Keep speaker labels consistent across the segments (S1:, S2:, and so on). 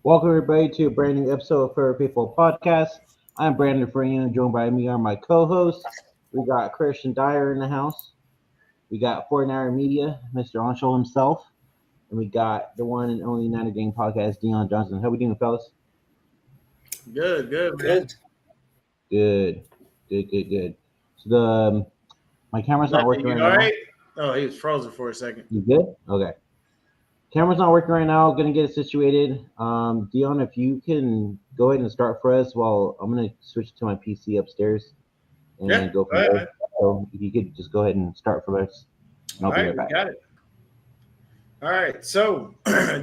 S1: Welcome everybody to a brand new episode of Fair People Podcast. I'm Brandon Freeman, joined by me are my co-hosts. We got Christian Dyer in the house. We got 49er Media, Mr. Anshul himself, and we got the one and only Niner Gang Podcast, Deon Johnson. How we doing, fellas?
S2: Good, man.
S3: Good.
S1: Good. So my camera's not
S2: Lefty,
S1: working
S2: you
S1: right
S2: all
S1: now.
S2: right? Oh, he was frozen for a second.
S1: You good? Okay. Camera's not working right now. Gonna get it situated. Dion, if you can go ahead and start for us, while I'm gonna switch to my PC upstairs
S2: Yeah,
S1: and go
S2: go
S1: from
S2: ahead,
S1: there.
S2: man.
S1: So if you could just go ahead and start for us, and
S2: All
S1: I'll be
S2: right,
S1: right
S2: we
S1: back.
S2: got it. All right, so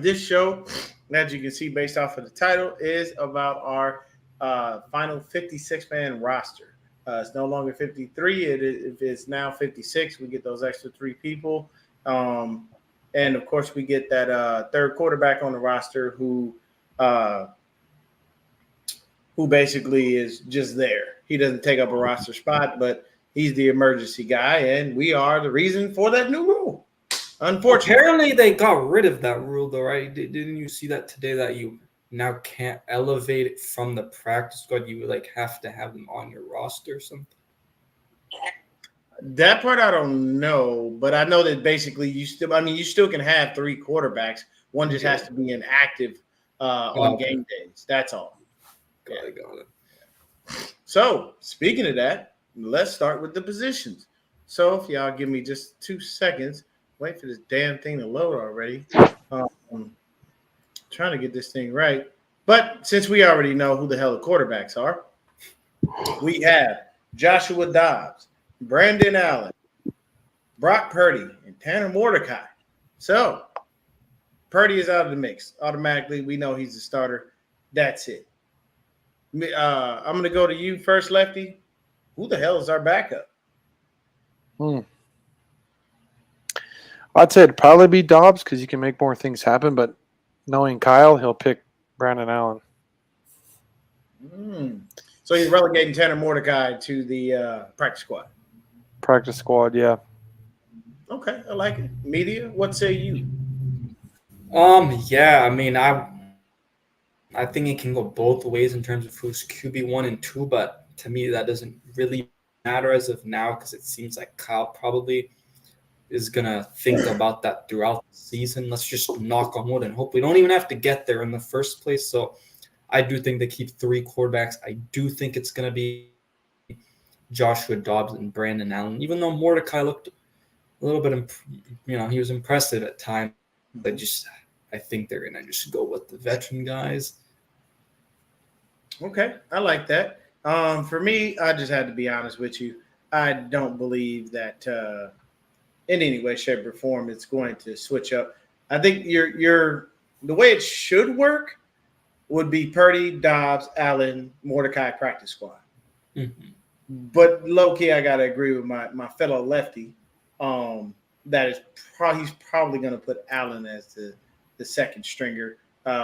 S2: this show, as you can see based off of the title, is about our final 56-man roster. It's no longer 53. If it's now 56, we get those extra three people. And, of course, we get that third quarterback on the roster uh, who basically is just there. He doesn't take up a roster spot, but he's the emergency guy, and we are the reason for that new rule. Unfortunately.
S3: Apparently, they got rid of that rule, though, right? Didn't you see that today? That you now can't elevate it from the practice squad. You have to have them on your roster or something.
S2: That part I don't know, but I know that basically you still can have three quarterbacks. One just has to be inactive on
S3: Okay.
S2: game days. That's all.
S3: Got it.
S2: So speaking of that, let's start with the positions. So if y'all give me just 2 seconds, wait for this damn thing to load already. Trying to get this thing right. But since we already know who the hell the quarterbacks are, we have Joshua Dobbs, Brandon Allen, Brock Purdy, and Tanner Mordecai. So Purdy is out of the mix. Automatically, we know he's the starter. That's it. I'm going to go to you first, Lefty. Who the hell is our backup?
S4: I'd say it'd probably be Dobbs because you can make more things happen, but knowing Kyle, he'll pick Brandon Allen.
S2: So he's relegating Tanner Mordecai to the practice squad.
S4: Practice squad, yeah.
S2: Okay, I like it. Media, what say you?
S3: Yeah. I mean, I think it can go both ways in terms of who's QB1 and 2, but to me, that doesn't really matter as of now because it seems like Kyle probably is gonna think about that throughout the season. Let's just knock on wood and hope we don't even have to get there in the first place. So I do think they keep three quarterbacks. I do think it's gonna be Joshua Dobbs and Brandon Allen, even though Mordecai looked a little bit, he was impressive at times. I think they're gonna just go with the veteran guys.
S2: Okay, I like that. For me, I just had to be honest with you. I don't believe that in any way, shape, or form it's going to switch up. I think the way it should work would be Purdy, Dobbs, Allen, Mordecai practice squad.
S3: Mm-hmm.
S2: But low key, I gotta agree with my fellow lefty. That is he's probably gonna put Allen as the second stringer.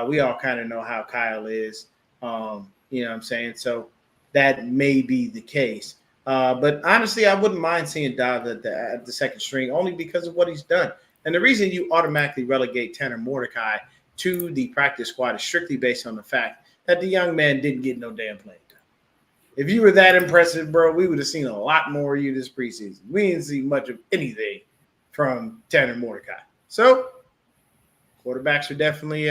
S2: We all kind of know how Kyle is. You know what I'm saying? So that may be the case. But honestly, I wouldn't mind seeing Dobbs at the second string only because of what he's done. And the reason you automatically relegate Tanner Mordecai to the practice squad is strictly based on the fact that the young man didn't get no damn playing time. If you were that impressive, bro, we would have seen a lot more of you this preseason. We didn't see much of anything from Tanner Mordecai. So quarterbacks are definitely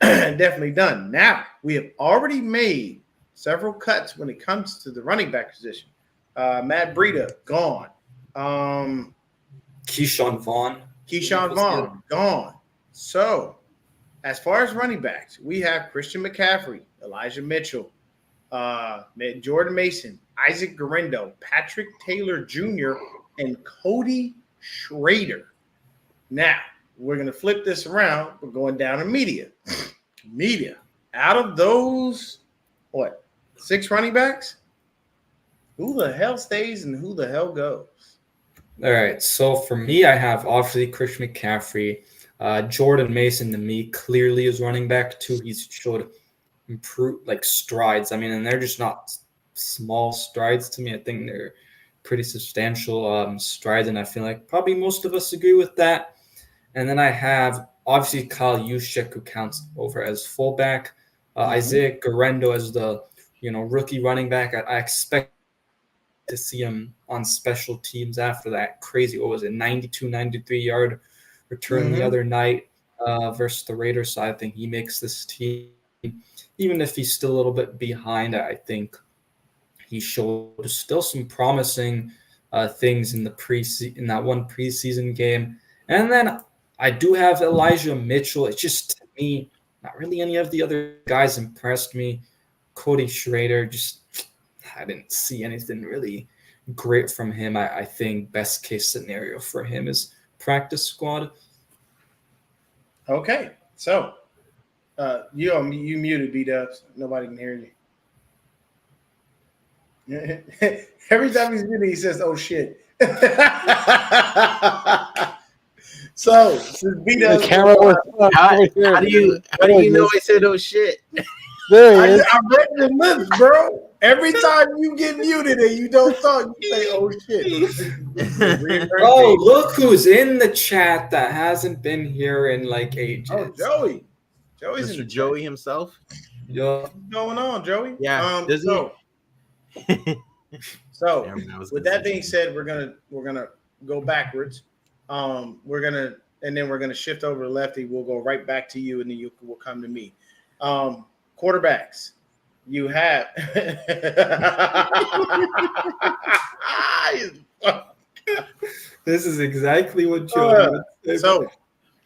S2: definitely done. Now, we have already made several cuts when it comes to the running back position. Matt Breida, gone.
S3: Keyshawn Vaughn,
S2: Gone. So, as far as running backs, we have Christian McCaffrey, Elijah Mitchell, Jordan Mason, Isaac Garendo, Patrick Taylor Jr., and Cody Schrader. Now, we're going to flip this around. We're going down to media. Media. Out of those, 6 running backs? Who the hell stays and who the hell goes?
S3: All right, so for me, I have obviously Christian McCaffrey. Jordan Mason to me clearly is running back too. He's showed improve strides. I mean, and they're just not small strides to me. I think they're pretty substantial strides, and I feel like probably most of us agree with that. And then I have obviously Kyle Juszczyk, who counts over as fullback. Isaiah Guerrero as the rookie running back. I expect to see him on special teams after that crazy, 92, 93-yard return the other night versus the Raiders. So I think he makes this team. Even if he's still a little bit behind, I think he showed still some promising things in that one preseason game. And then I do have Elijah Mitchell. It's just, to me, not really any of the other guys impressed me. Cody Schrader, I didn't see anything really great from him. I think best case scenario for him is practice squad.
S2: Okay, so you muted, B-Dubs. Nobody can hear you. Every time he's muted, he says, "Oh shit." So B-Dubs,
S4: The camera was
S1: How do you know I said oh shit?
S4: There he is.
S2: I read the lips, bro. Every time you get muted and you don't talk, you say, "Oh shit."
S3: Oh, look who's in the chat that hasn't been here in like ages.
S2: Oh, Joey. Joey's in
S1: Mr.
S2: the
S1: Joey
S2: chat.
S1: himself.
S3: Yo.
S2: What's going on, Joey?
S1: Yeah. Does
S2: he? So
S1: Never mind, I was
S2: with
S1: gonna
S2: that
S1: say
S2: being said, we're gonna go backwards. We're gonna shift over to lefty. We'll go right back to you, and then you will come to me. Quarterbacks. You have
S3: This is exactly what Joey would say.
S2: so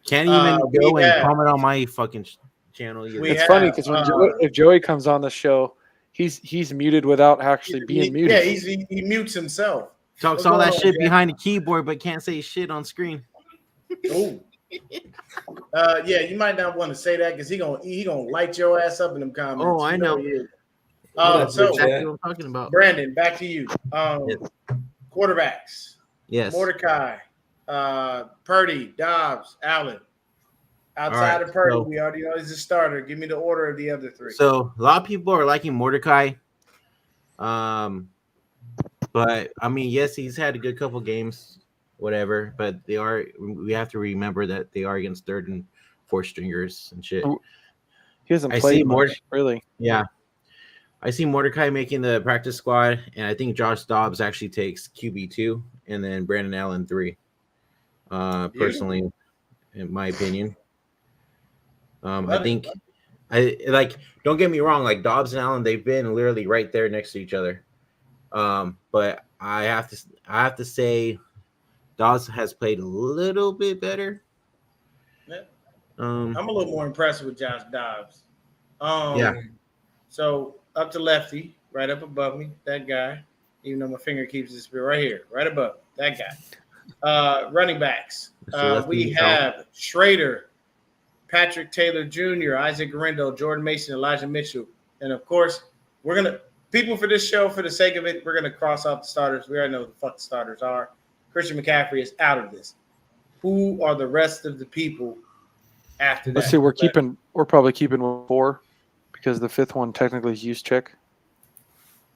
S1: can't even go
S2: we
S1: and
S2: have-
S1: comment on my fucking channel either.
S2: we
S4: It's
S2: have,
S4: funny because if Joey comes on the show, he's muted without actually being muted.
S2: Yeah, he mutes himself.
S1: Talks
S2: What's
S1: all
S2: going
S1: that
S2: on,
S1: shit
S2: Jack?
S1: behind the keyboard, but can't say shit on screen.
S2: Oh. Yeah, you might not want to say that because he gonna light your ass up in them comments.
S1: Oh, I know.
S2: he is.
S3: What
S2: So
S3: up,
S1: Exactly what I'm talking about.
S2: Brandon, back to you.
S1: Yes.
S2: Quarterbacks.
S1: Yes.
S2: Mordecai, Purdy, Dobbs, Allen. Outside
S1: All right,
S2: of Purdy,
S1: so-
S2: we already know he's a starter. Give me the order of the other three.
S1: So a lot of people are liking Mordecai. But I mean, yes, he's had a good couple games, whatever. But we have to remember that they are against third and fourth stringers and shit.
S4: He hasn't
S1: I see
S4: played
S1: more-
S4: much, really.
S1: Yeah. I see Mordecai making the practice squad, and I think Josh Dobbs actually takes QB2 and then Brandon Allen 3. Personally, in my opinion. I think don't get me wrong, like Dobbs and Allen, they've been literally right there next to each other. But I have to say Dobbs has played a little bit better.
S2: Yeah.
S1: Um,
S2: I'm a little more impressed with Josh Dobbs.
S1: Yeah.
S2: So up to lefty, right up above me, that guy. Even though my finger keeps this right here, right above that guy. Running backs.
S1: So lefty
S2: We
S1: neutral.
S2: have Schrader, Patrick Taylor Jr., Isaac Guerrero, Jordan Mason, Elijah Mitchell, and of course, we're gonna people for this show. For the sake of it, we're gonna cross out the starters. We already know who the fuck the starters are. Christian McCaffrey is out of this. Who are the rest of the people after that?
S4: Let's see. We're probably keeping 4 because the 5th one technically is Juszczyk.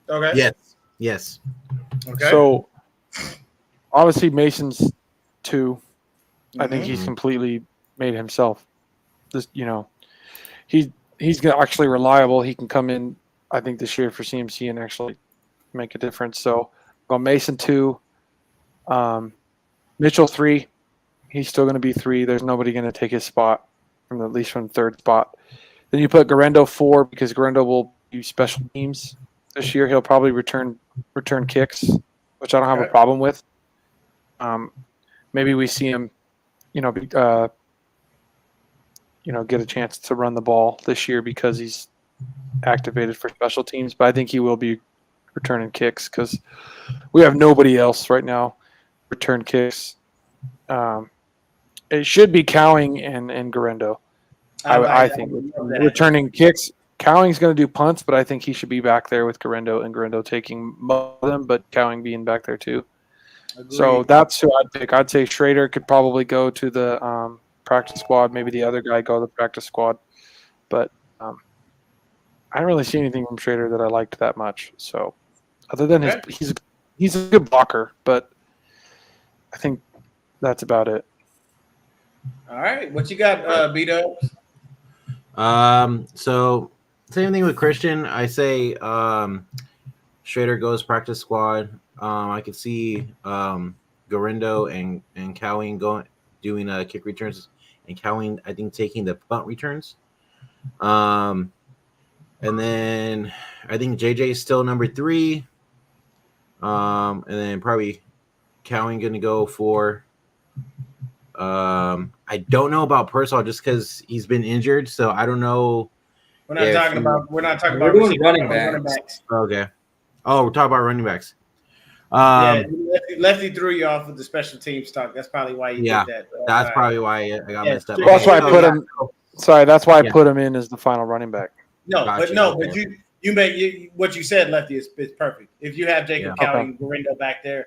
S2: Okay.
S1: Yes.
S2: Okay.
S4: So obviously Mason's 2. I think he's
S1: Mhm.
S4: completely made himself. This, he's actually reliable. He can come in, I think, this year for CMC and actually make a difference. So go Mason 2, Mitchell 3. He's still going to be 3. There's nobody going to take his spot at least from the 3rd spot. Then you put Guerrero 4 because Guerrero will do special teams this year. He'll probably return kicks, which I don't have a
S2: Okay.
S4: problem with. Maybe we see him, get a chance to run the ball this year because he's activated for special teams. But I think he will be returning kicks because we have nobody else right now return kicks. It should be Cowing and Guerrero. I think returning kicks. Cowing's going to do punts, but I think he should be back there with Guerrero and Guerrero taking most of them, but Cowing being back there too.
S2: Agreed.
S4: So that's who I'd pick. I'd say Schrader could probably go to the practice squad. Maybe the other guy go to the practice squad. But I didn't really see anything from Schrader that I liked that much. So other than he's a good blocker, but I think that's about it.
S2: All right, what you got, Beto?
S1: So same thing with Christian. I say Schrader goes practice squad. I could see Garindo and Cowing doing kick returns, and Cowing I think taking the punt returns. And then I think JJ is still number 3. And then probably Cowing going to go for. I don't know about Pearsall just because he's been injured, so I don't know.
S2: We're not talking about
S3: We're doing running backs.
S1: Okay. Oh, we're talking about running backs.
S2: Yeah, Lefty threw you off with the special teams talk. That's probably why you did that.
S1: That's probably why I got messed up.
S4: Well, that's why I put him. Sorry, that's why I put him in as the final running back.
S2: But you made what you said, Lefty, is perfect. If you have Jacob Cowley and Garindo back there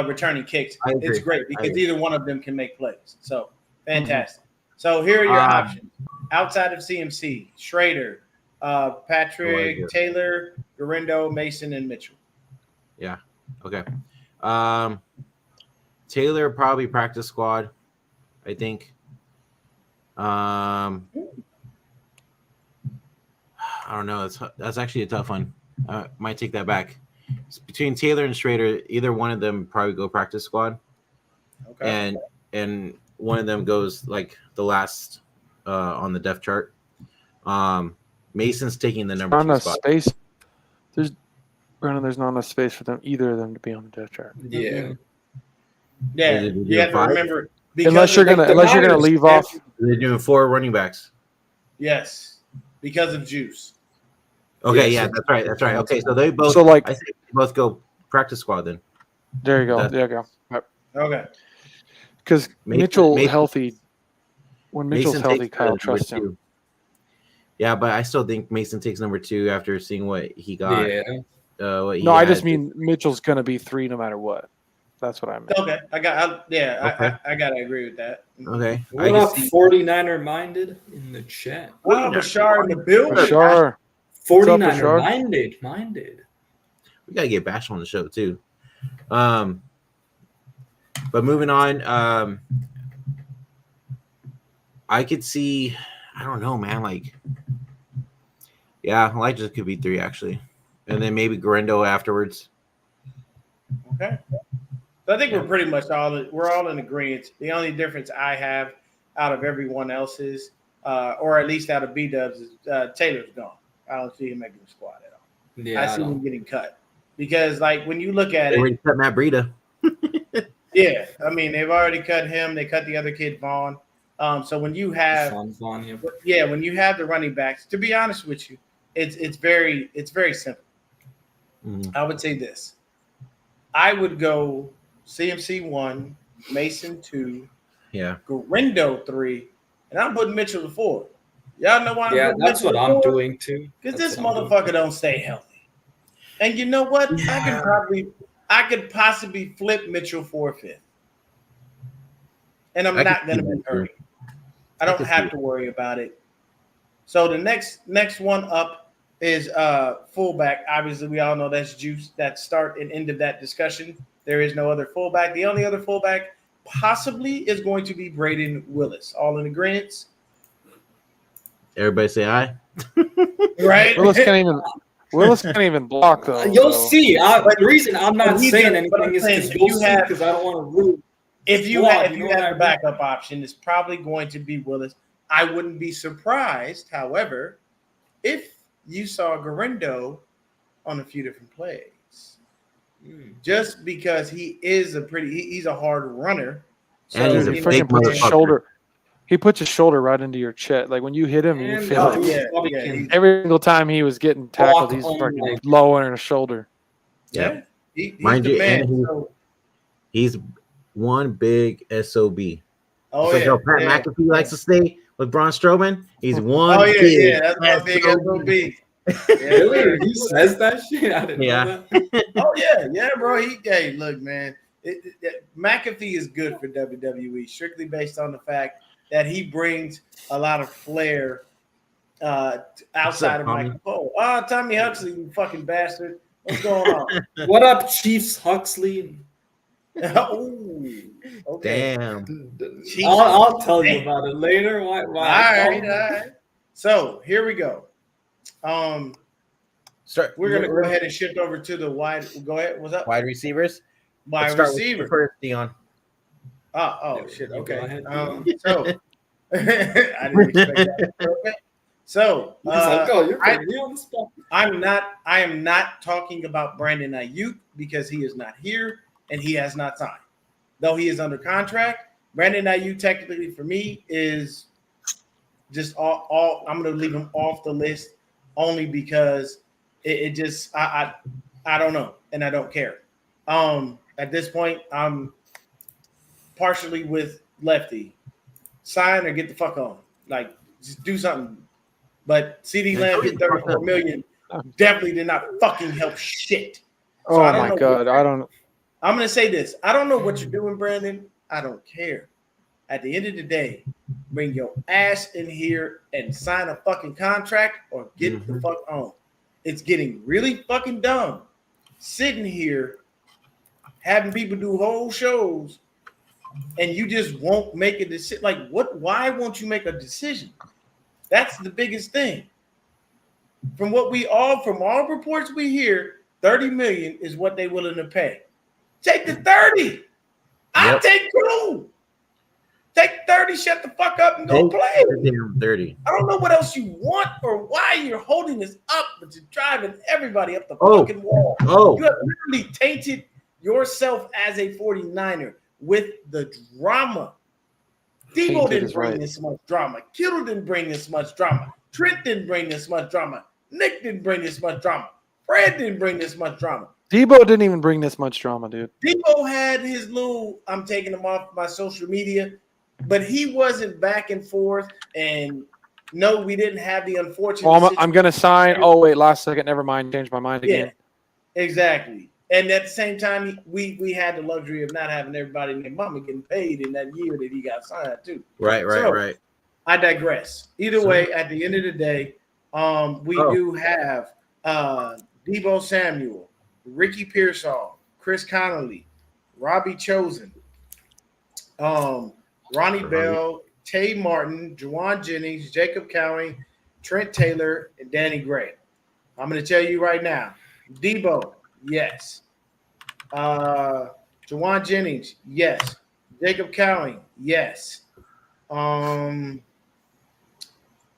S2: returning kicks, it's great because either one of them can make plays. So fantastic. So here are your options outside of CMC: Schrader, Patrick, Taylor, Garindo, Mason, and Mitchell.
S1: Yeah. Okay. Taylor probably practice squad, I think. I don't know. That's actually a tough one. Might take that back. It's between Taylor and Schrader, either one of them probably go practice squad. Okay. And one of them goes like the last on the depth chart. Mason's taking the number 2 spot.
S4: Space. There's not enough space for them either of them to be on the depth chart.
S2: Yeah. Yeah. You have to remember
S4: unless you're gonna leave off.
S1: They're doing 4 running backs.
S2: Yes, because of juice.
S1: Okay, yeah, that's right. That's right. Okay, so they both. I think they both go practice squad then.
S4: There you go. There you go. Yep.
S2: Okay.
S4: Because Mitchell healthy. When Mitchell's healthy, Kyle trusts him.
S1: Yeah, but I still think Mason takes number 2 after seeing what he got.
S4: Yeah. I just mean Mitchell's gonna be 3 no matter what. That's what I meant.
S2: Okay, I gotta agree with that.
S1: Okay.
S3: What up, 49er minded in the chat?
S2: Oh, Bashar in the building.
S4: Bashar.
S3: 49er minded.
S1: We gotta get Bash on the show too. But moving on, I could see. I don't know, man. Like, yeah, Elijah could be 3 actually, and then maybe Garindo afterwards.
S2: Okay. So I think we're pretty much all in agreement. The only difference I have out of everyone else's, or at least out of B-Dubs, is Taylor's gone. I don't see him making the squad at all.
S3: Yeah,
S2: I see him getting cut because, like, when you look at
S1: they already cut Matt Breida.
S2: Yeah, I mean they've already cut him. They cut the other kid Vaughn. So when you have when you have the running backs, to be honest with you, it's very simple. Mm-hmm. I would say this: I would go CMC 1, Mason 2, Garindo 3, and I'm putting Mitchell to 4. Y'all know why?
S3: Yeah, that's what I'm doing too.
S2: Because this motherfucker don't stay healthy. And you know what? Yeah. I could possibly flip Mitchell for 5th. And I'm not going to be hurting. I don't have to worry about it. So the next one up is fullback. Obviously, we all know that's Juice. That start and end of that discussion. There is no other fullback. The only other fullback possibly is going to be Braden Willis. All in agreement?
S1: Everybody say aye.
S2: Right?
S4: Willis can't even block though.
S3: You'll see. The reason I'm not saying anything is because I don't want to ruin.
S2: If you have a backup option, it's probably going to be Willis. I wouldn't be surprised, however, if you saw Garindo on a few different plays. Just because he's a hard runner.
S1: So and he's a big
S4: shoulder. He puts his shoulder right into your chest. Like when you hit him, you feel it.
S2: Yeah.
S4: Every single time he was getting tackled, he's fucking lowering his shoulder.
S2: Yeah.
S1: Mind you, and he's one big SOB.
S2: Oh,
S1: like how Pat McAfee likes to stay with Braun Strowman. He's one.
S2: Oh yeah, that's my big SOB.
S3: Really? He says that shit? I didn't know that.
S2: Oh yeah, bro. Hey, look, man. McAfee is good for WWE strictly based on the fact that he brings a lot of flair outside of Michael Cole. Tommy Huxley, you fucking bastard. What's going on?
S3: What up, Chiefs Huxley?
S2: Ooh, okay.
S5: Damn.
S3: I'll tell you about it later. Why?
S2: All right. So here we go.
S5: Start.
S2: We're gonna go ahead and shift over to the wide. Go ahead. What's up?
S5: Wide receivers.
S2: Wide
S5: Let's start
S2: receiver.
S5: with first, Deon.
S2: Oh shit.
S3: You go
S2: Okay.
S3: ahead.
S2: So I didn't expect that. Okay. So
S3: He's like, "Oh, you're putting me on the spot."
S2: I am not talking about Brandon Ayuk because he is not here and he has not signed. Though he is under contract, Brandon Ayuk technically for me is just all I'm going to leave him off the list only because it just I don't know and I don't care. At this point, I'm partially with Lefty. Sign or get the fuck on. Like just do something. But CD Lamb hit 34 million definitely did not fucking help shit.
S4: So
S2: So
S4: my God,
S2: I'm going to say this. I don't know what you're doing, Brandon. I don't care. At the end of the day, bring your ass in here and sign a fucking contract or get the fuck on. It's getting really fucking dumb sitting here having people do whole shows and you just won't make a decision. Like, what? Why won't you make a decision? That's the biggest thing. From all reports we hear, 30 million is what they're willing to pay. Take the 30. I'll take 2. Take 30, shut the fuck up and go play.
S5: 30.
S2: I don't know what else you want or why you're holding this up, but you're driving everybody up the fucking wall. You have literally tainted yourself as a 49er with the drama. Debo didn't bring this much drama. Kittle didn't bring this much drama. Trent didn't bring this much drama. Nick didn't bring this much drama. Fred didn't bring this much drama.
S4: Debo didn't even bring this much drama, dude.
S2: Debo had his little, I'm taking him off my social media, but he wasn't back and forth. And no, we didn't have the unfortunate
S4: I'm going to sign. Oh, wait, last second. Never mind. Changed my mind again.
S2: Yeah, exactly. And at the same time, we had the luxury of not having everybody and their mama getting paid in that year that he got signed too.
S5: Right.
S2: I digress. Either way, at the end of the day, we do have Debo Samuel, Ricky Pearsall, Chris Connolly, Robbie Chosen, Ronnie Bell, Tay Martin, Juwan Jennings, Jacob Cowing, Trent Taylor, and Danny Gray. I'm going to tell you right now, Debo, yes. Juwan Jennings, yes. Jacob Cowing, yes.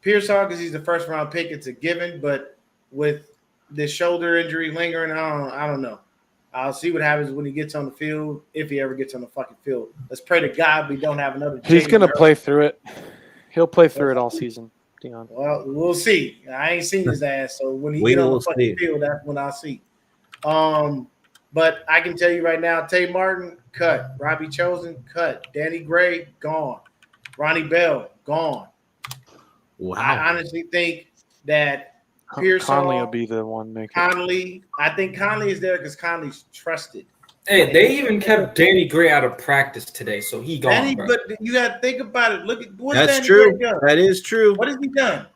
S2: Pearsall, because he's the first round pick, it's a given, but with this shoulder injury lingering, I don't know. I'll see what happens when he gets on the field, if he ever gets on the fucking field. Let's pray to God we don't have another.
S4: He's going to play through it. He'll play through it all season, Deon.
S2: Well, we'll see. I ain't seen his ass, so when he get on the fucking field, that's when I'll see. But I can tell you right now, Tay Martin, cut. Robbie Chosen, cut. Danny Gray, gone. Ronnie Bell, gone.
S5: Wow.
S2: I honestly think that Pearsall,
S4: Conley will be the one making.
S2: I think Conley is there because Conley's trusted.
S3: Hey, they even kept Danny Gray out of practice today, so he gone.
S2: But you got to think about it. Look at what
S5: That's
S2: Danny
S5: true.
S2: Gray done.
S5: That is true.
S2: What has he done?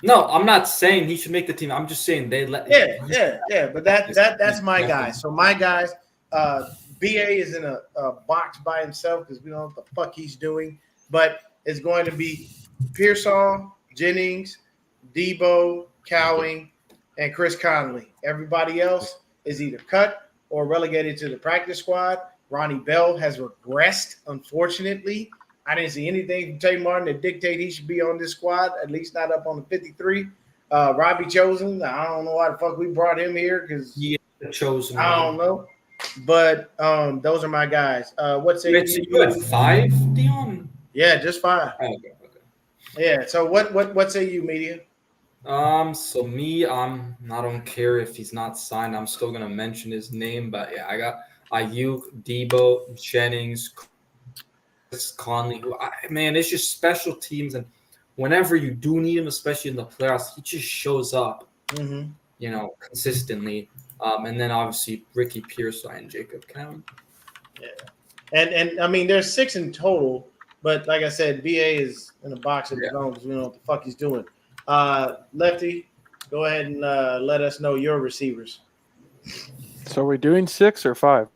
S3: No, I'm not saying he should make the team. I'm just saying they let.
S2: Yeah. But that's my guy. So my guys, BA is in a box by himself because we don't know what the fuck he's doing. But it's going to be Pearsall, Jennings, Debo, Cowing, and Chris Conley. Everybody else is either cut or relegated to the practice squad. Ronnie Bell has regressed, unfortunately. I didn't see anything from Tay Martin that dictate he should be on this squad, at least not up on the 53. Robbie Chosen, I don't know why the fuck we brought him here because
S3: Chosen.
S2: I don't know. But those are my guys. What say
S3: you had 5, Deon?
S2: Yeah, just 5.
S3: Oh, okay.
S2: Yeah. So what say you, media?
S3: So me, I don't care if he's not signed. I'm still gonna mention his name, but yeah, I got Ayuk, Debo, Jennings, Chris Conley. It's just special teams, and whenever you do need him, especially in the playoffs, he just shows up, consistently. And then obviously Ricky Pearsall and Jacob Cowing.
S2: Yeah, and I mean there's 6 in total, but like I said, BA is in the box of his own because we don't know what the fuck he's doing. Lefty, go ahead and let us know your receivers.
S4: So are we doing 6 or 5?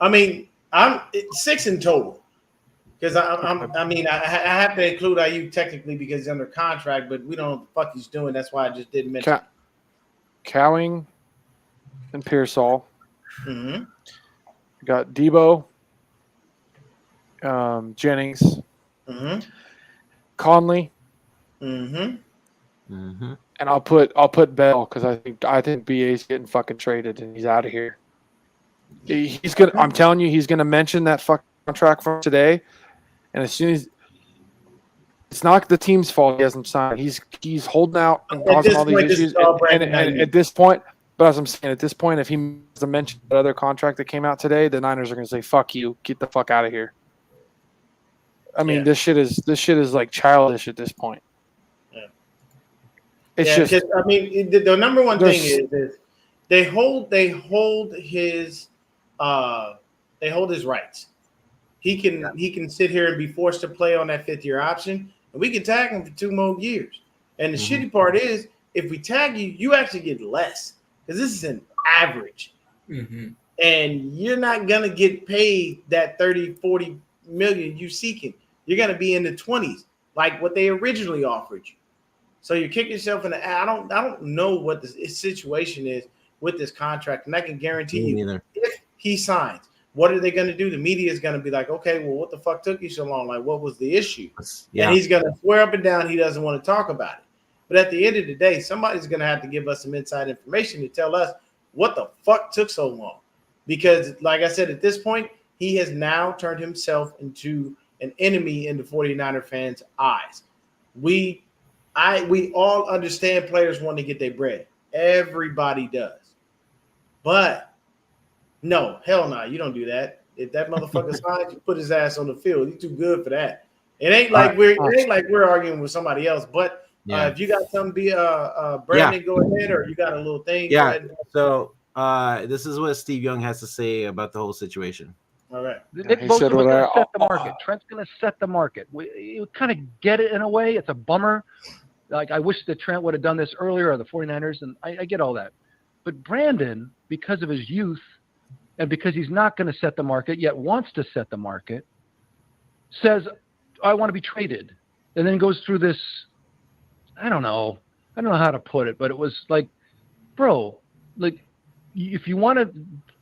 S2: I mean, I'm 6 in total because I mean I have to include IU technically because he's under contract, but we don't know what the fuck he's doing. That's why I just didn't mention.
S4: Cowing and Pearsall.
S2: Mm-hmm.
S4: Got Debo, Jennings,
S2: Mm-hmm.
S4: Conley,
S2: Mm-hmm.
S5: Mm-hmm.
S4: and I'll put Bell because I think BA's getting fucking traded and he's out of here. He's gonna. I'm telling you, he's gonna mention that fucking contract from today, and as soon as it's not the team's fault he hasn't signed. He's holding out and causing all these issues. And at this point, but as I'm saying, at this point, if he doesn't mention that other contract that came out today, the Niners are gonna say, "Fuck you, get the fuck out of here." I mean, this shit is like childish at this point.
S2: Yeah.
S4: It's just.
S2: I mean, the number one thing is they hold his rights. He can sit here and be forced to play on that 5th year option, and we can tag him for 2 more years. And the shitty part is, if we tag you, you actually get less because this is an average, and you're not gonna get paid that 30, 40 million you seeking. You're gonna be in the 20s, like what they originally offered you. So you're kicking yourself in the ass. I don't know what the situation is with this contract, and I can guarantee you, if he signs, what are they going to do? The media is going to be like, okay, well, what the fuck took you so long? Like, what was the issue? Yeah. And he's going to swear up and down he doesn't want to talk about it. But at the end of the day, somebody's going to have to give us some inside information to tell us what the fuck took so long. Because, like I said, at this point, he has now turned himself into an enemy in the 49er fans' eyes. We all understand players want to get their bread. Everybody does. But no, hell no, you don't do that. If that motherfucker signs, you put his ass on the field. He's too good for that. It ain't like we're arguing with somebody else. But if you got something, Brandon, go ahead, or you got a little thing.
S5: Yeah. So this is what Steve Young has to say about the whole situation.
S2: All right.
S6: Nick Bosa's going to set the market. Trent's going to set the market. You kind of get it in a way. It's a bummer. Like, I wish that Trent would have done this earlier, or the 49ers, and I get all that. But Brandon, because of his youth and because he's not going to set the market, yet wants to set the market, says, I want to be traded. And then goes through this, I don't know how to put it, but it was like, bro, like, if you want to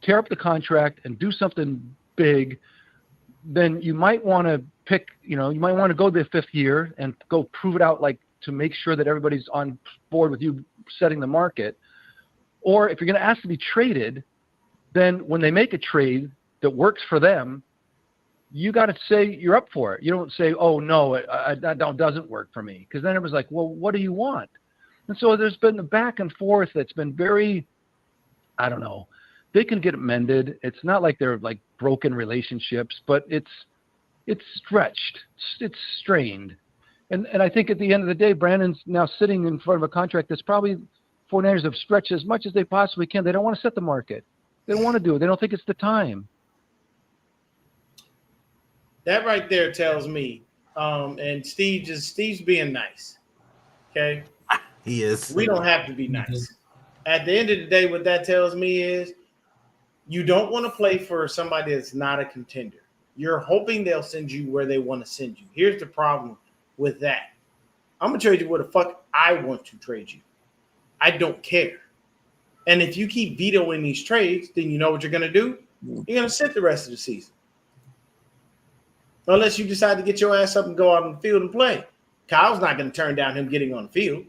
S6: tear up the contract and do something big, then you might want to pick, you might want to go the 5th year and go prove it out, like, to make sure that everybody's on board with you setting the market. Or if you're going to ask to be traded, then when they make a trade that works for them, you got to say you're up for it. You don't say, oh, no, that doesn't work for me. Because then it was like, well, what do you want? And so there's been a back and forth that's been very, I don't know. They can get mended. It's not like they're like broken relationships, but it's stretched. It's strained. And I think at the end of the day, Brandon's now sitting in front of a contract that's probably 49ers have stretched as much as they possibly can. They don't want to set the market. They don't want to do it. They don't think it's the time.
S2: That right there tells me, and Steve's being nice. Okay?
S5: He is.
S2: We don't have to be nice. At the end of the day, what that tells me is you don't want to play for somebody that's not a contender. You're hoping they'll send you where they want to send you. Here's the problem with that. I'm going to trade you where the fuck I want to trade you. I don't care. And if you keep vetoing these trades, then you know what you're going to do? You're going to sit the rest of the season. Unless you decide to get your ass up and go out on the field and play. Kyle's not going to turn down him getting on the field.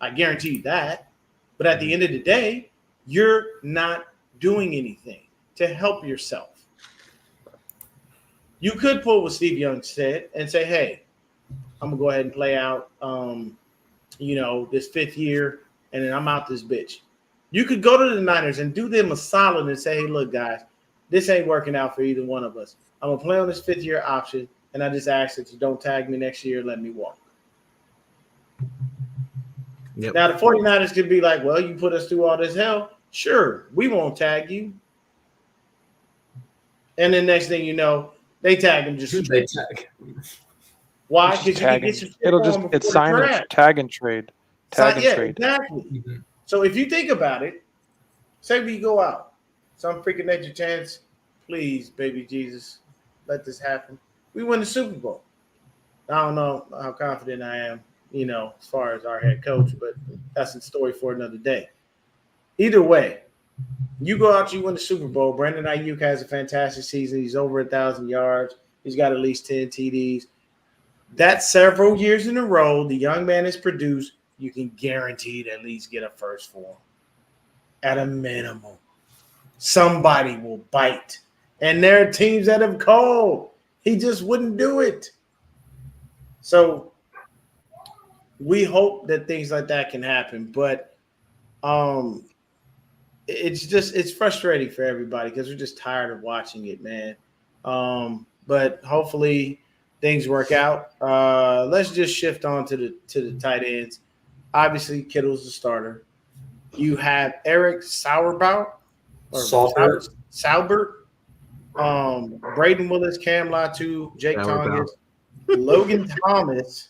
S2: I guarantee you that. But at the end of the day, you're not doing anything to help yourself. You could pull what Steve Young said and say, hey, I'm going to go ahead and play out, this 5th year, and then I'm out this bitch. You could go to the Niners and do them a solid and say, hey, look, guys, this ain't working out for either one of us. I'm going to play on this 5th year option, and I just ask that you don't tag me next year and let me walk. Yep. Now, the 49ers could be like, well, you put us through all this hell. Sure, we won't tag you. And then next thing you know, they tag him just.
S3: They tag.
S2: Why? Because you can get your
S4: it's sign tag and trade. Tag and trade.
S2: Exactly. Mm-hmm. So if you think about it, say we go out, some freaking nature chance Please, baby Jesus, let this happen. We win the Super Bowl. I don't know how confident I am, as far as our head coach, but that's a story for another day. Either way, you go out, you win the Super Bowl. Brandon Ayuk has a fantastic season. He's over 1,000 yards. He's got at least 10 TDs. That's several years in a row. The young man has produced. You can guarantee to at least get a first for him. At a minimum. Somebody will bite. And there are teams that have called. He just wouldn't do it. So we hope that things like that can happen. But it's frustrating for everybody because we're just tired of watching it, man. But hopefully things work out. Let's just shift on to the tight ends. Obviously, Kittle's the starter. You have Eric Sauerbach or Saubert, Braden Willis, Cam Latu, Jake Tonges, Logan Thomas,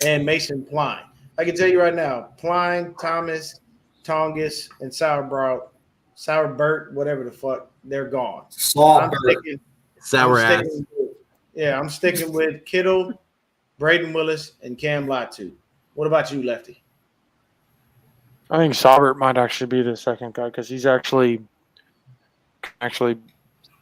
S2: and Mason Pline. I can tell you right now, Pline, Thomas, Tonges, and Sauerbert, whatever the fuck, they're gone.
S5: Sour ass.
S2: I'm sticking with Kittle, Braden Willis, and Cam Latu. What about you, Lefty?
S4: I think Saubert might actually be the second guy because he's actually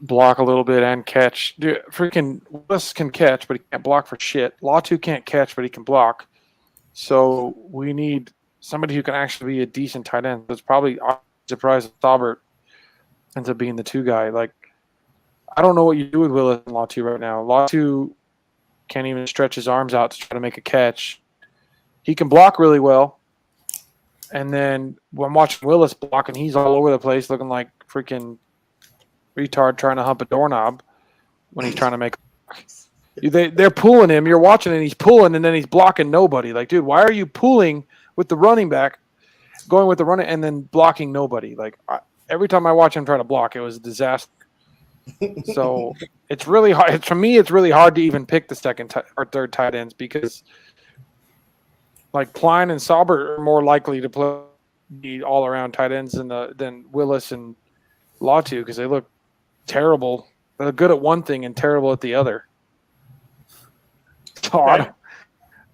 S4: block a little bit and catch. Dude, freaking Willis can catch, but he can't block for shit. Latu can't catch, but he can block. So we need somebody who can actually be a decent tight end. It's probably surprised if Saubert ends up being the two guy. Like, I don't know what you do with Willis and Latu right now. Latu can't even stretch his arms out to try to make a catch. He can block really well. And then when I'm watching Willis block, and he's all over the place looking like freaking retard trying to hump a doorknob when he's trying to make they're pulling him. You're watching and he's pulling, and then he's blocking nobody. Like, dude, why are you pulling with the running back, going with the running, and then blocking nobody? Like, every time I watch him try to block, it was a disaster. So it's really hard. For me, it's really hard to even pick the second or third tight ends because, like, Pline and Saubert are more likely to be all-around tight ends than Willis and Latu because they look terrible. They're good at one thing and terrible at the other. So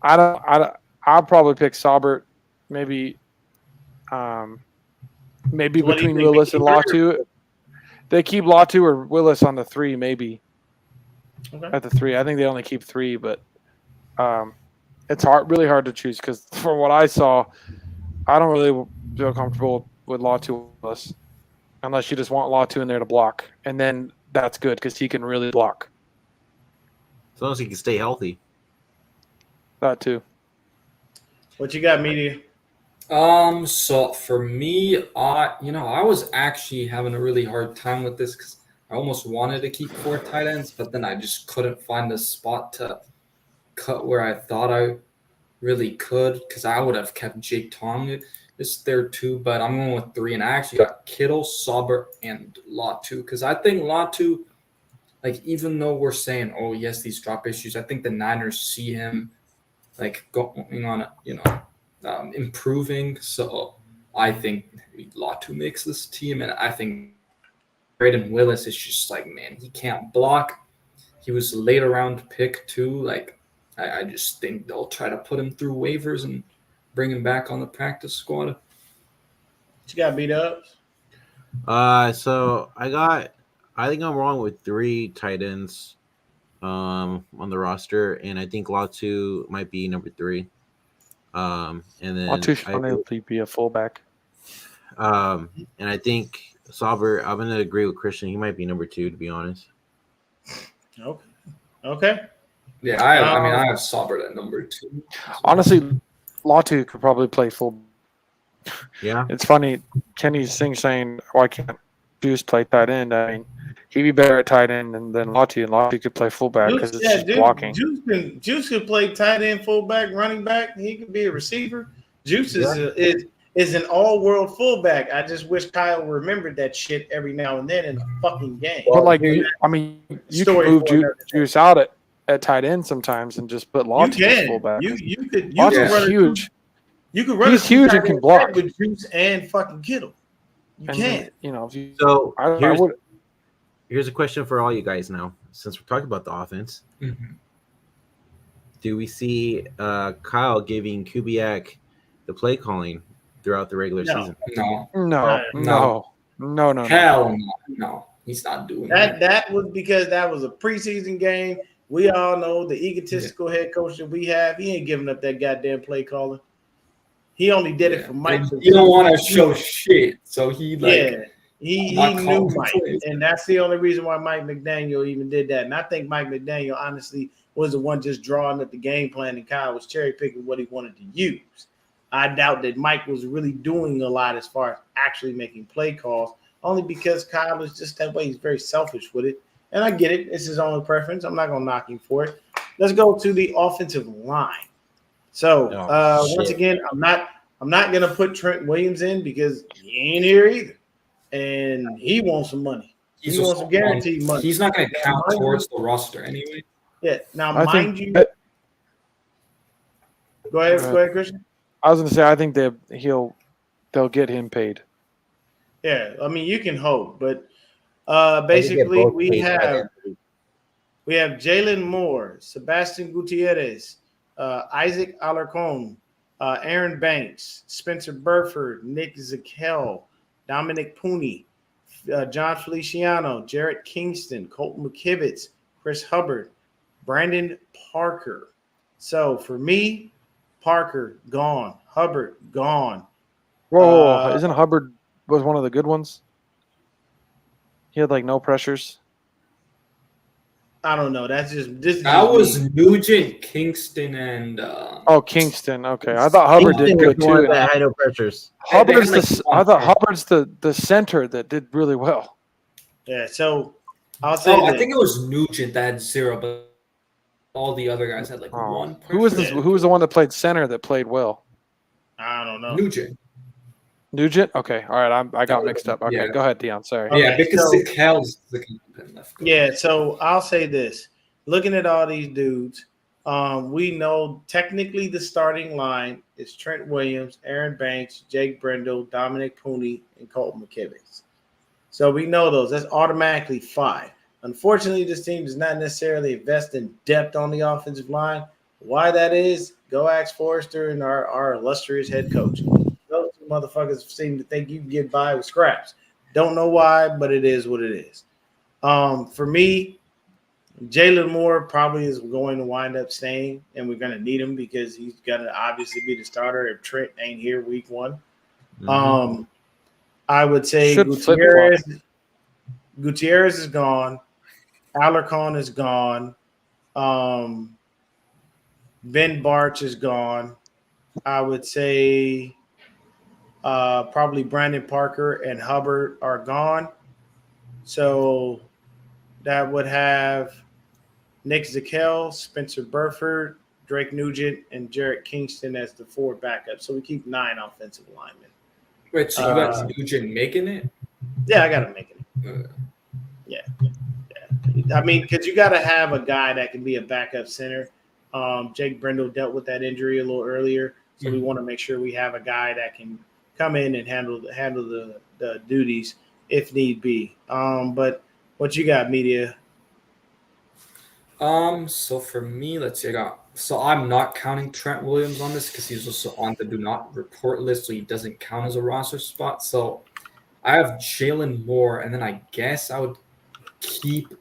S4: I'll probably pick Saubert, maybe between Willis and Latu. They keep Latu or Willis on the 3, maybe. Okay. At the 3. I think they only keep 3, but it's really hard to choose because from what I saw, I don't really feel comfortable with Latu or Willis unless you just want Latu in there to block. And then that's good because he can really block.
S5: As long as he can stay healthy.
S4: That too.
S2: What you got, media?
S3: So for me, I was actually having a really hard time with this because I almost wanted to keep 4 tight ends, but then I just couldn't find a spot to cut where I thought I really could because I would have kept Jake Tonges there too, but I'm going with 3, and I actually got Kittle, Saubert, and Latu because I think Latu, like, even though we're saying, oh, yes, these drop issues, I think the Niners see him like going on, improving. So I think Latu makes this team, and I think Braden Willis is just like, man, he can't block. He was a late round pick too. Like, I just think they'll try to put him through waivers and bring him back on the practice squad.
S2: You got beat up?
S5: So I think I'm wrong with 3 tight ends on the roster, and I think Latu might be number 3. And then
S4: Latu should probably be a fullback.
S5: And I think Saubert, I'm gonna agree with Christian. He might be number 2, to be honest.
S2: Okay.
S3: Yeah, I have Saubert at number 2.
S4: Honestly, Latu could probably play full.
S5: Yeah,
S4: it's funny. Kenny's saying, "Why can't Juice play tight end?" I mean, he'd be better at tight end than Latu, and Latu could play fullback because it's just blocking.
S2: Juice could play tight end, fullback, running back. He could be a receiver. Juice is an all-world fullback. I just wish Kyle remembered that shit every now and then in a fucking game.
S4: But like, you can move Juice out at tight end sometimes and just put Latu as fullback. Latu's huge.
S2: You could run.
S4: He's huge and can block
S2: with Juice and fucking Kittle. You can.
S4: If you,
S5: so
S4: I would.
S5: Here's a question for all you guys now. Since we're talking about the offense, do we see Kyle giving Kubiak the play calling throughout the regular
S2: No.
S5: season?
S4: No.
S3: Hell no. He's not doing that.
S2: That was because that was a preseason game. We all know the egotistical head coach that we have. He ain't giving up that goddamn play calling. He only did it for Mike.
S3: You don't want to show shit, so he
S2: he knew Mike, and that's the only reason why Mike McDaniel even did that. And I think Mike McDaniel honestly was the one just drawing up the game plan, and Kyle was cherry picking what he wanted to use. I doubt that Mike was really doing a lot as far as actually making play calls, only because Kyle is just that way. He's very selfish with it. And I get it. It's his own preference. I'm not going to knock him for it. Let's go to the offensive line. So once again, I'm not going to put Trent Williams in because he ain't here either. And he wants some money. He wants some guaranteed money.
S3: He's not going to count towards the roster anyway.
S2: Yeah. Now, mind you. Go ahead, Christian.
S4: I was going to say, I think they'll get him paid.
S2: Yeah. I mean, you can hope, but basically we have Jalen Moore, Sebastian Gutierrez, Isaac Alarcon, Aaron Banks, Spencer Burford, Nick Zakel, Dominic Pooney, John Feliciano, Jarrett Kingston, Colton McKivitz, Chris Hubbard, Brandon Parker. So for me, Parker gone, Hubbard gone.
S4: Whoa, isn't Hubbard was one of the good ones? He had like no pressures.
S2: I don't know. That's just this.
S3: That was Nugent, Kingston, and
S4: Kingston. Okay, I thought Hubbard did good too.
S5: That had no pressures.
S4: I thought Hubbard's the center that did really well.
S2: Yeah. So I'll say.
S3: I think it was Nugent that had 0, but all the other guys had like 1.
S4: Who was this? Who was the one that played center that played well?
S2: I don't know.
S4: Nugent? Okay. All right. I got mixed up. Okay. Go ahead, Deon. Sorry.
S3: Yeah, because Zakel's the left.
S2: Yeah. So I'll say this. Looking at all these dudes, we know technically the starting line is Trent Williams, Aaron Banks, Jake Brendel, Dominic Pooney, and Colton McKivitz. So we know those. That's automatically 5. Unfortunately, this team does not necessarily invest in depth on the offensive line. Why that is, go ask Forrester and our illustrious head coach. Those two motherfuckers seem to think you can get by with scraps. Don't know why, but it is what it is. For me, Jalen Moore probably is going to wind up staying, and we're going to need him because he's going to obviously be the starter if Trent ain't here week 1. Mm-hmm. I would say Gutierrez is gone. Alarcon is gone. Ben Barch is gone. I would say probably Brandon Parker and Hubbard are gone. So that would have Nick Zakel, Spencer Burford, Drake Nugent, and Jarrett Kingston as the 4 backups. So we keep 9 offensive linemen.
S3: Wait, so you got Nugent making it?
S2: Yeah, I got him making it. Yeah. I mean, because you got to have a guy that can be a backup center. Jake Brendel dealt with that injury a little earlier, so we want to make sure we have a guy that can come in and handle the duties if need be. But what you got, media?
S3: So for me, let's see. I'm not counting Trent Williams on this because he's also on the do not report list, so he doesn't count as a roster spot. So I have Jalen Moore, and then I guess I would keep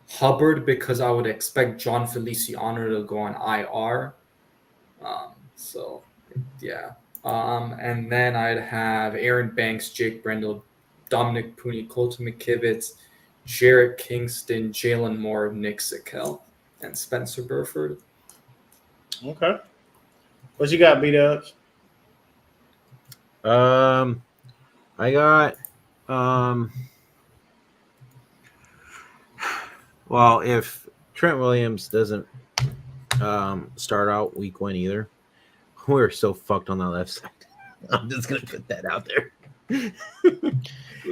S3: Hubbard because I would expect John Feliciano to go on IR. And then I'd have Aaron Banks, Jake Brendel, Dominic Pooney, Colton McKivitz, Jarrett Kingston, Jalen Moore, Nick Zakel, and Spencer Burford.
S2: Okay. What you got, B-Dubs?
S5: I got well, if Trent Williams doesn't start out week 1 either, we're so fucked on the left side. I'm just gonna put that out there.
S4: I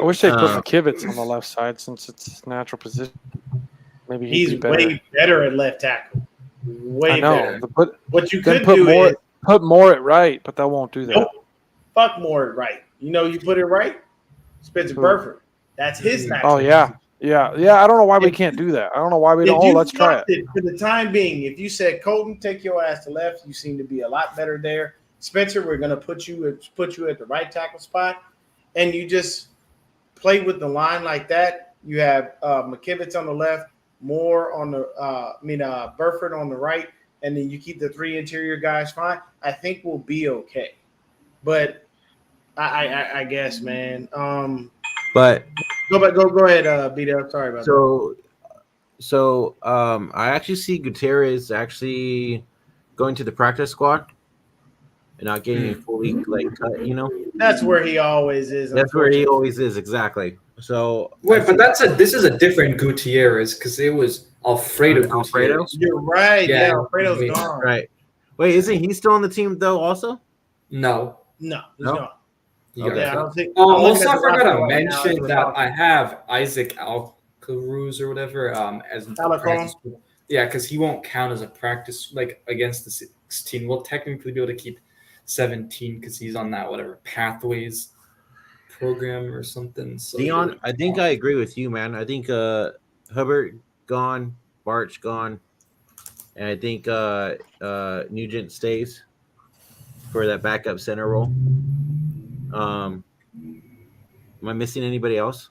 S4: wish they put McKivitz on the left side since it's his natural position. Maybe
S2: he's way better at left tackle. Way better. What you could do is
S4: put Moore at right, but that won't do that.
S2: Nope. Fuck Moore at right. You know, you put it right. Spencer Burford. That's his natural.
S4: Oh yeah, Yeah. I don't know why we can't do that. I don't know why we don't. Oh, let's try it.
S2: For the time being, if you said Colton, take your ass to left, you seem to be a lot better there. Spencer, we're gonna put you at the right tackle spot, and you just play with the line like that. You have McKivitz on the left, Moore on the Burford on the right, and then you keep the 3 interior guys fine. I think we'll be okay. But I guess, man.
S5: But
S2: Go ahead, Beto. Sorry about that.
S5: So I actually see Gutierrez actually going to the practice squad and not getting a fully cut.
S2: That's where he always is.
S5: That's where he always is, exactly. So
S3: Wait, but this is a different Gutierrez because it was Alfredo Gutierrez.
S2: You're right. Yeah,
S3: Yeah,
S2: Alfredo's
S3: wait.
S2: gone.
S5: right. Wait, isn't he still on the team though? Also,
S3: No.
S2: No, he's
S5: No?
S2: gone.
S3: You
S5: Okay.
S2: Yeah, I
S3: got
S2: don't think.
S3: Oh,
S2: I'm looking
S3: also,
S2: at
S3: I
S2: the
S3: forgot
S2: roster
S3: to
S2: right now as
S3: mention
S2: we're
S3: that
S2: talking.
S3: I have Isaac Alcaraz or whatever as
S2: Alarcon?
S3: practice. Yeah, because he won't count as a practice against the 16. We'll technically be able to keep 17 because he's on that whatever pathways program or something. So
S5: Deon, I think I agree with you, man. I think Hubbard gone, Barch gone, and I think Nugent stays for that backup center role. Am I missing anybody else?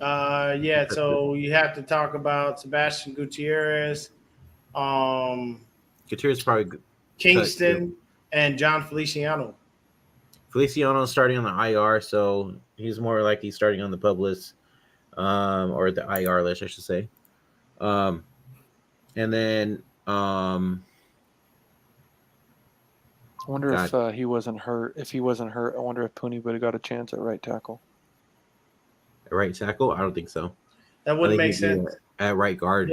S2: Yeah. So you have to talk about Sebastian Gutierrez,
S5: Gutierrez probably cut,
S2: Kingston, and John Feliciano.
S5: Feliciano starting on the IR, so he's more likely starting on the pub list, or the IR list, I should say. And then
S4: I wonder if he wasn't hurt. If he wasn't hurt, I wonder if Pooney would have got a chance at right tackle.
S5: right tackle, I don't think so.
S2: That
S5: I
S2: wouldn't
S5: think
S2: make
S5: he'd be
S2: sense.
S5: at right guard.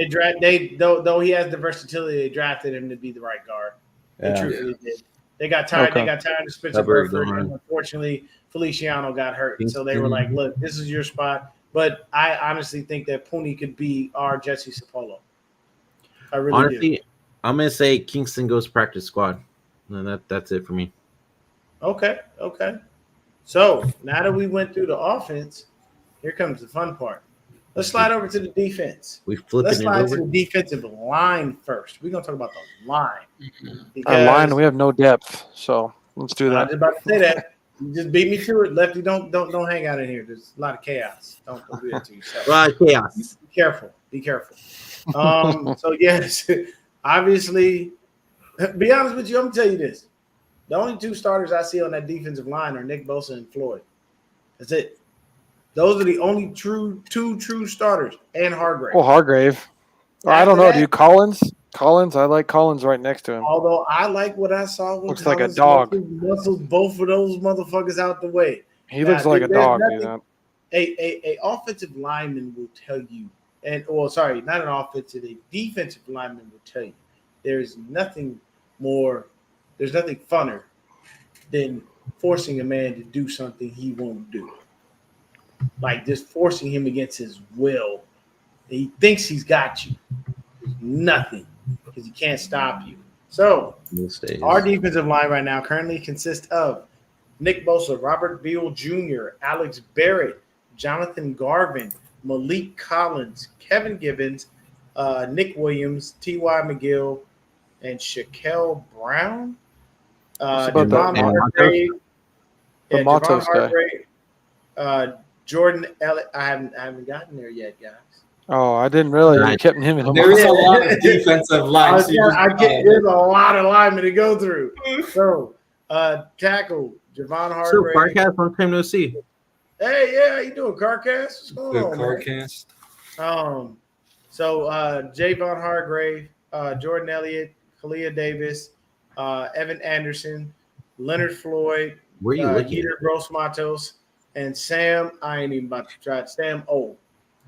S2: Though he has the versatility, they drafted him to be the right guard. They truthfully did. They got tired.
S4: Okay.
S2: They got tired of Spencer
S5: Hubbard
S2: Burford,
S5: gone.
S2: and unfortunately, Feliciano got hurt. So they
S5: Kingston.
S2: were like, "Look, this is your spot." But I honestly think that Pooney could be our Jesse Sapolo. I really do.
S5: Honestly, I'm gonna say Kingston goes practice squad. And that's it for me.
S2: Okay. So now that we went through the offense, here comes the fun part. Let's slide over to the defense.
S5: We flip
S2: Let's
S5: it
S2: slide to
S5: over.
S2: the defensive line first. We're gonna talk about the line.
S4: Our line, we have no depth, so let's do
S2: I was
S4: that.
S2: just about to say that. You just beat me to it, Lefty. Don't hang out in here. There's a lot of chaos. Don't do that to yourself.
S5: Chaos.
S2: Be careful. So yes, obviously, be honest with you. I'm gonna tell you this: the only 2 starters I see on that defensive line are Nick Bosa and Floyd. That's it. Those are the only two true starters, and Hargrave.
S4: Oh, Hargrave. I don't know, dude. Collins, I like Collins right next to him.
S2: Although I like what I saw when
S4: Looks like a
S2: Collins
S4: dog.
S2: muscled both of those motherfuckers out the way.
S4: He looks like a
S2: there's
S4: dog,
S2: nothing-
S4: dude.
S2: A offensive lineman will tell you, not an offensive, a defensive lineman will tell you, there's nothing funner than forcing a man to do something he won't do. Like just forcing him against his will. He thinks he's got you. There's nothing because he can't stop you. So our defensive line right now currently consists of Nick Bosa, Robert Beal Jr., Alex Barrett, Jonathan Garvin, Malik Collins, Kevin Gibbons, Nick Williams, T.Y. McGill, and Shaquille Brown. Javon Hargrave.
S4: The Matos
S2: guy. Jordan Elliott. I haven't gotten there yet, guys.
S4: Oh, I didn't realize you kept him in the
S3: There's a lot of defensive lines.
S2: There's a lot of linemen to go through. So, tackle Javon Hargrave.
S5: So, Carcast, long time no see.
S2: Hey, yeah, how you doing, Carcast? What's going on,
S3: Carcast.
S2: So Javon Hargrave, Jordan Elliott, Kalia Davis, Evan Anderson, Leonard Floyd,
S5: Where you looking?
S2: Peter Gross-Matos, and Sam. I ain't even about to try it. Sam O.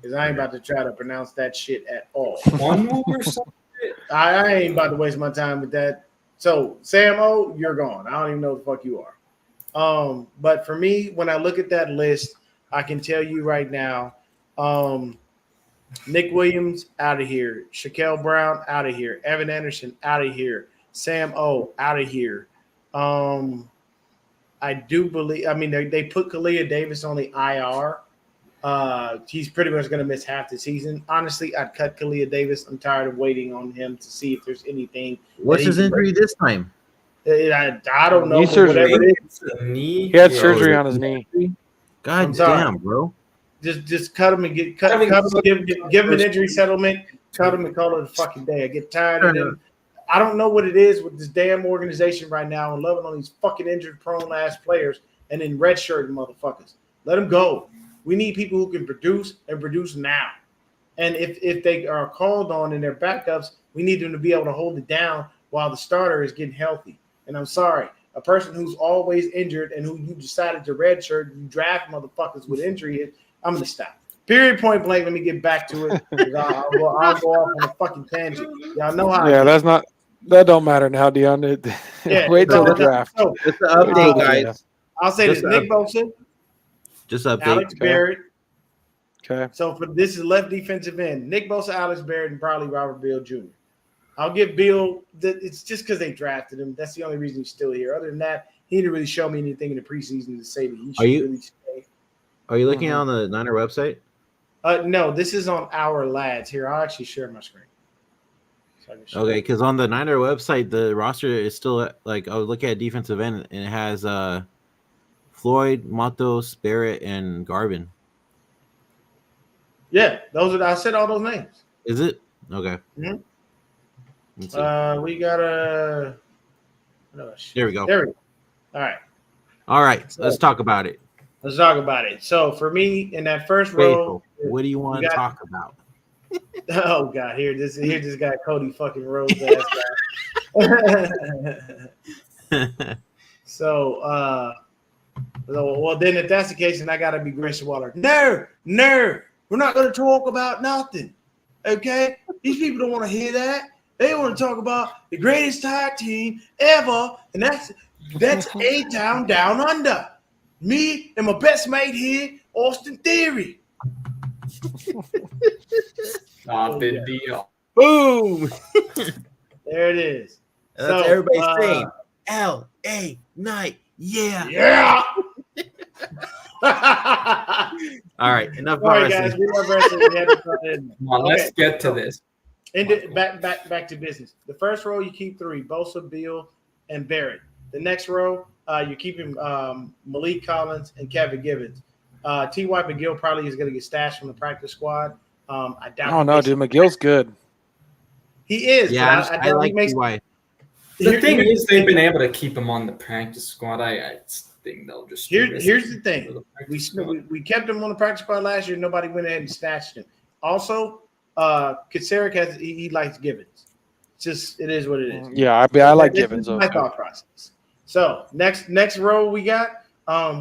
S2: Because I ain't about to try to pronounce that shit at all.
S3: One more something.
S2: I ain't about to waste my time with that. So, Sam O, you're gone. I don't even know the fuck you are. But for me, when I look at that list, I can tell you right now, Nick Williams, out of here. Shaquille Brown, out of here. Evan Anderson, out of here. Sam O, out of here. I do believe – I mean, they put Kalia Davis on the IR. He's pretty much going to miss half the season. Honestly, I'd cut Kalia Davis. I'm tired of waiting on him to see if there's anything.
S5: What's his injury this time?
S2: I don't know.
S4: Knee
S2: But
S4: surgery.
S2: whatever it is,
S3: Knee.
S4: He had
S3: Yeah.
S4: surgery on his knee.
S5: God
S2: I'm sorry.
S5: damn, bro.
S2: just cut him and cut him, give him an injury settlement. Cut him and call it a fucking day. I get tired of him. I don't know what it is with this damn organization right now and loving on these fucking injured-prone ass players and then redshirting motherfuckers. Let them go. We need people who can produce and produce now. And if they are called on in their backups, we need them to be able to hold it down while the starter is getting healthy. And I'm sorry, a person who's always injured and who you decided to redshirt, you draft motherfuckers with injury, I'm going to stop. Period, point blank. Let me get back to it. I'll go off on a fucking tangent. Y'all know how.
S4: Yeah, that don't matter now, Deon.
S2: Yeah,
S4: Wait till the draft.
S2: So,
S5: Just an update, guys.
S2: I'll say
S5: Just
S2: this: Nick Bosa,
S5: Just update.
S2: Alex Barrett.
S4: Okay.
S2: So for this is left defensive end: Nick Bosa, Alex Barrett, and probably Robert Beal Jr. I'll give Beal. It's just because they drafted him. That's the only reason he's still here. Other than that, he didn't really show me anything in the preseason to say that he should really stay.
S5: Are you looking on the Niner website?
S2: No, this is on our lads here. I'll actually share my screen.
S5: Okay, because on the Niner website, the roster is still like I was looking at defensive end, and it has Floyd, Matos, Barrett, and Garvin.
S2: Yeah, I said all those names.
S5: Is it okay?
S2: Mhm.
S5: Let's see.
S2: We got a.
S5: There we go.
S2: There we go. All right.
S5: Let's talk about it.
S2: Let's talk about it. So for me, in that first row,
S5: what do you want to talk about?
S2: Oh God, here this guy Cody fucking Rose ass guy. So well then if that's the case, then I gotta be Grayson Waller. No, we're not gonna talk about nothing. Okay? These people don't want to hear that. They want to talk about the greatest tag team ever, and that's A-Town Down Under. Me and my best mate here, Austin Theory.
S3: Not big deal.
S5: Boom!
S2: There it is.
S5: That's everybody saying L.A. Night. Yeah.
S2: Yeah.
S5: All right, enough
S2: All right,
S5: about
S2: guys.
S5: wrestling.
S2: We love wrestling.
S3: Come on, let's get to this.
S2: Back to business. The first row you keep three: Bosa, Beal, and Barrett. The next row you're keeping Malik Collins and Kevin Givens. T.Y. McGill probably is going to get stashed from the practice squad. I doubt.
S4: Oh no, dude, McGill's good.
S2: He is.
S5: Yeah,
S2: but
S5: I like T.Y.
S3: The thing is, they've been able to keep him on the practice squad. I think they'll just.
S2: Here's the thing: we kept him on the practice squad last year. Nobody went ahead and snatched him. Also, Kacerik he likes Givens. It's just it is what it is.
S4: Yeah, I like Givens.
S2: This is my thought process. So next row we got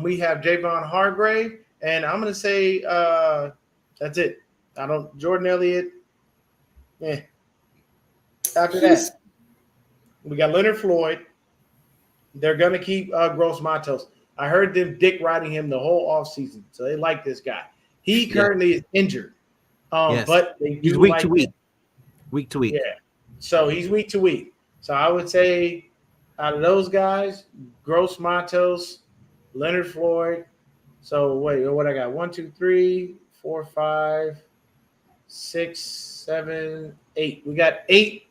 S2: we have Javon Hargrave, and I'm gonna say that's it. Jordan Elliott. Yeah. After that, we got Leonard Floyd. They're gonna keep Gross Matos. I heard them dick riding him the whole offseason, so they like this guy. He currently is injured, but they do
S5: he's week
S2: like
S5: to week.
S2: him.
S5: Week to week.
S2: Yeah, so he's week to week. So I would say out of those guys, Gross Matos, Leonard Floyd. So wait, what I got? 1, 2, 3, 4, 5, 6, 7, 8. We got 8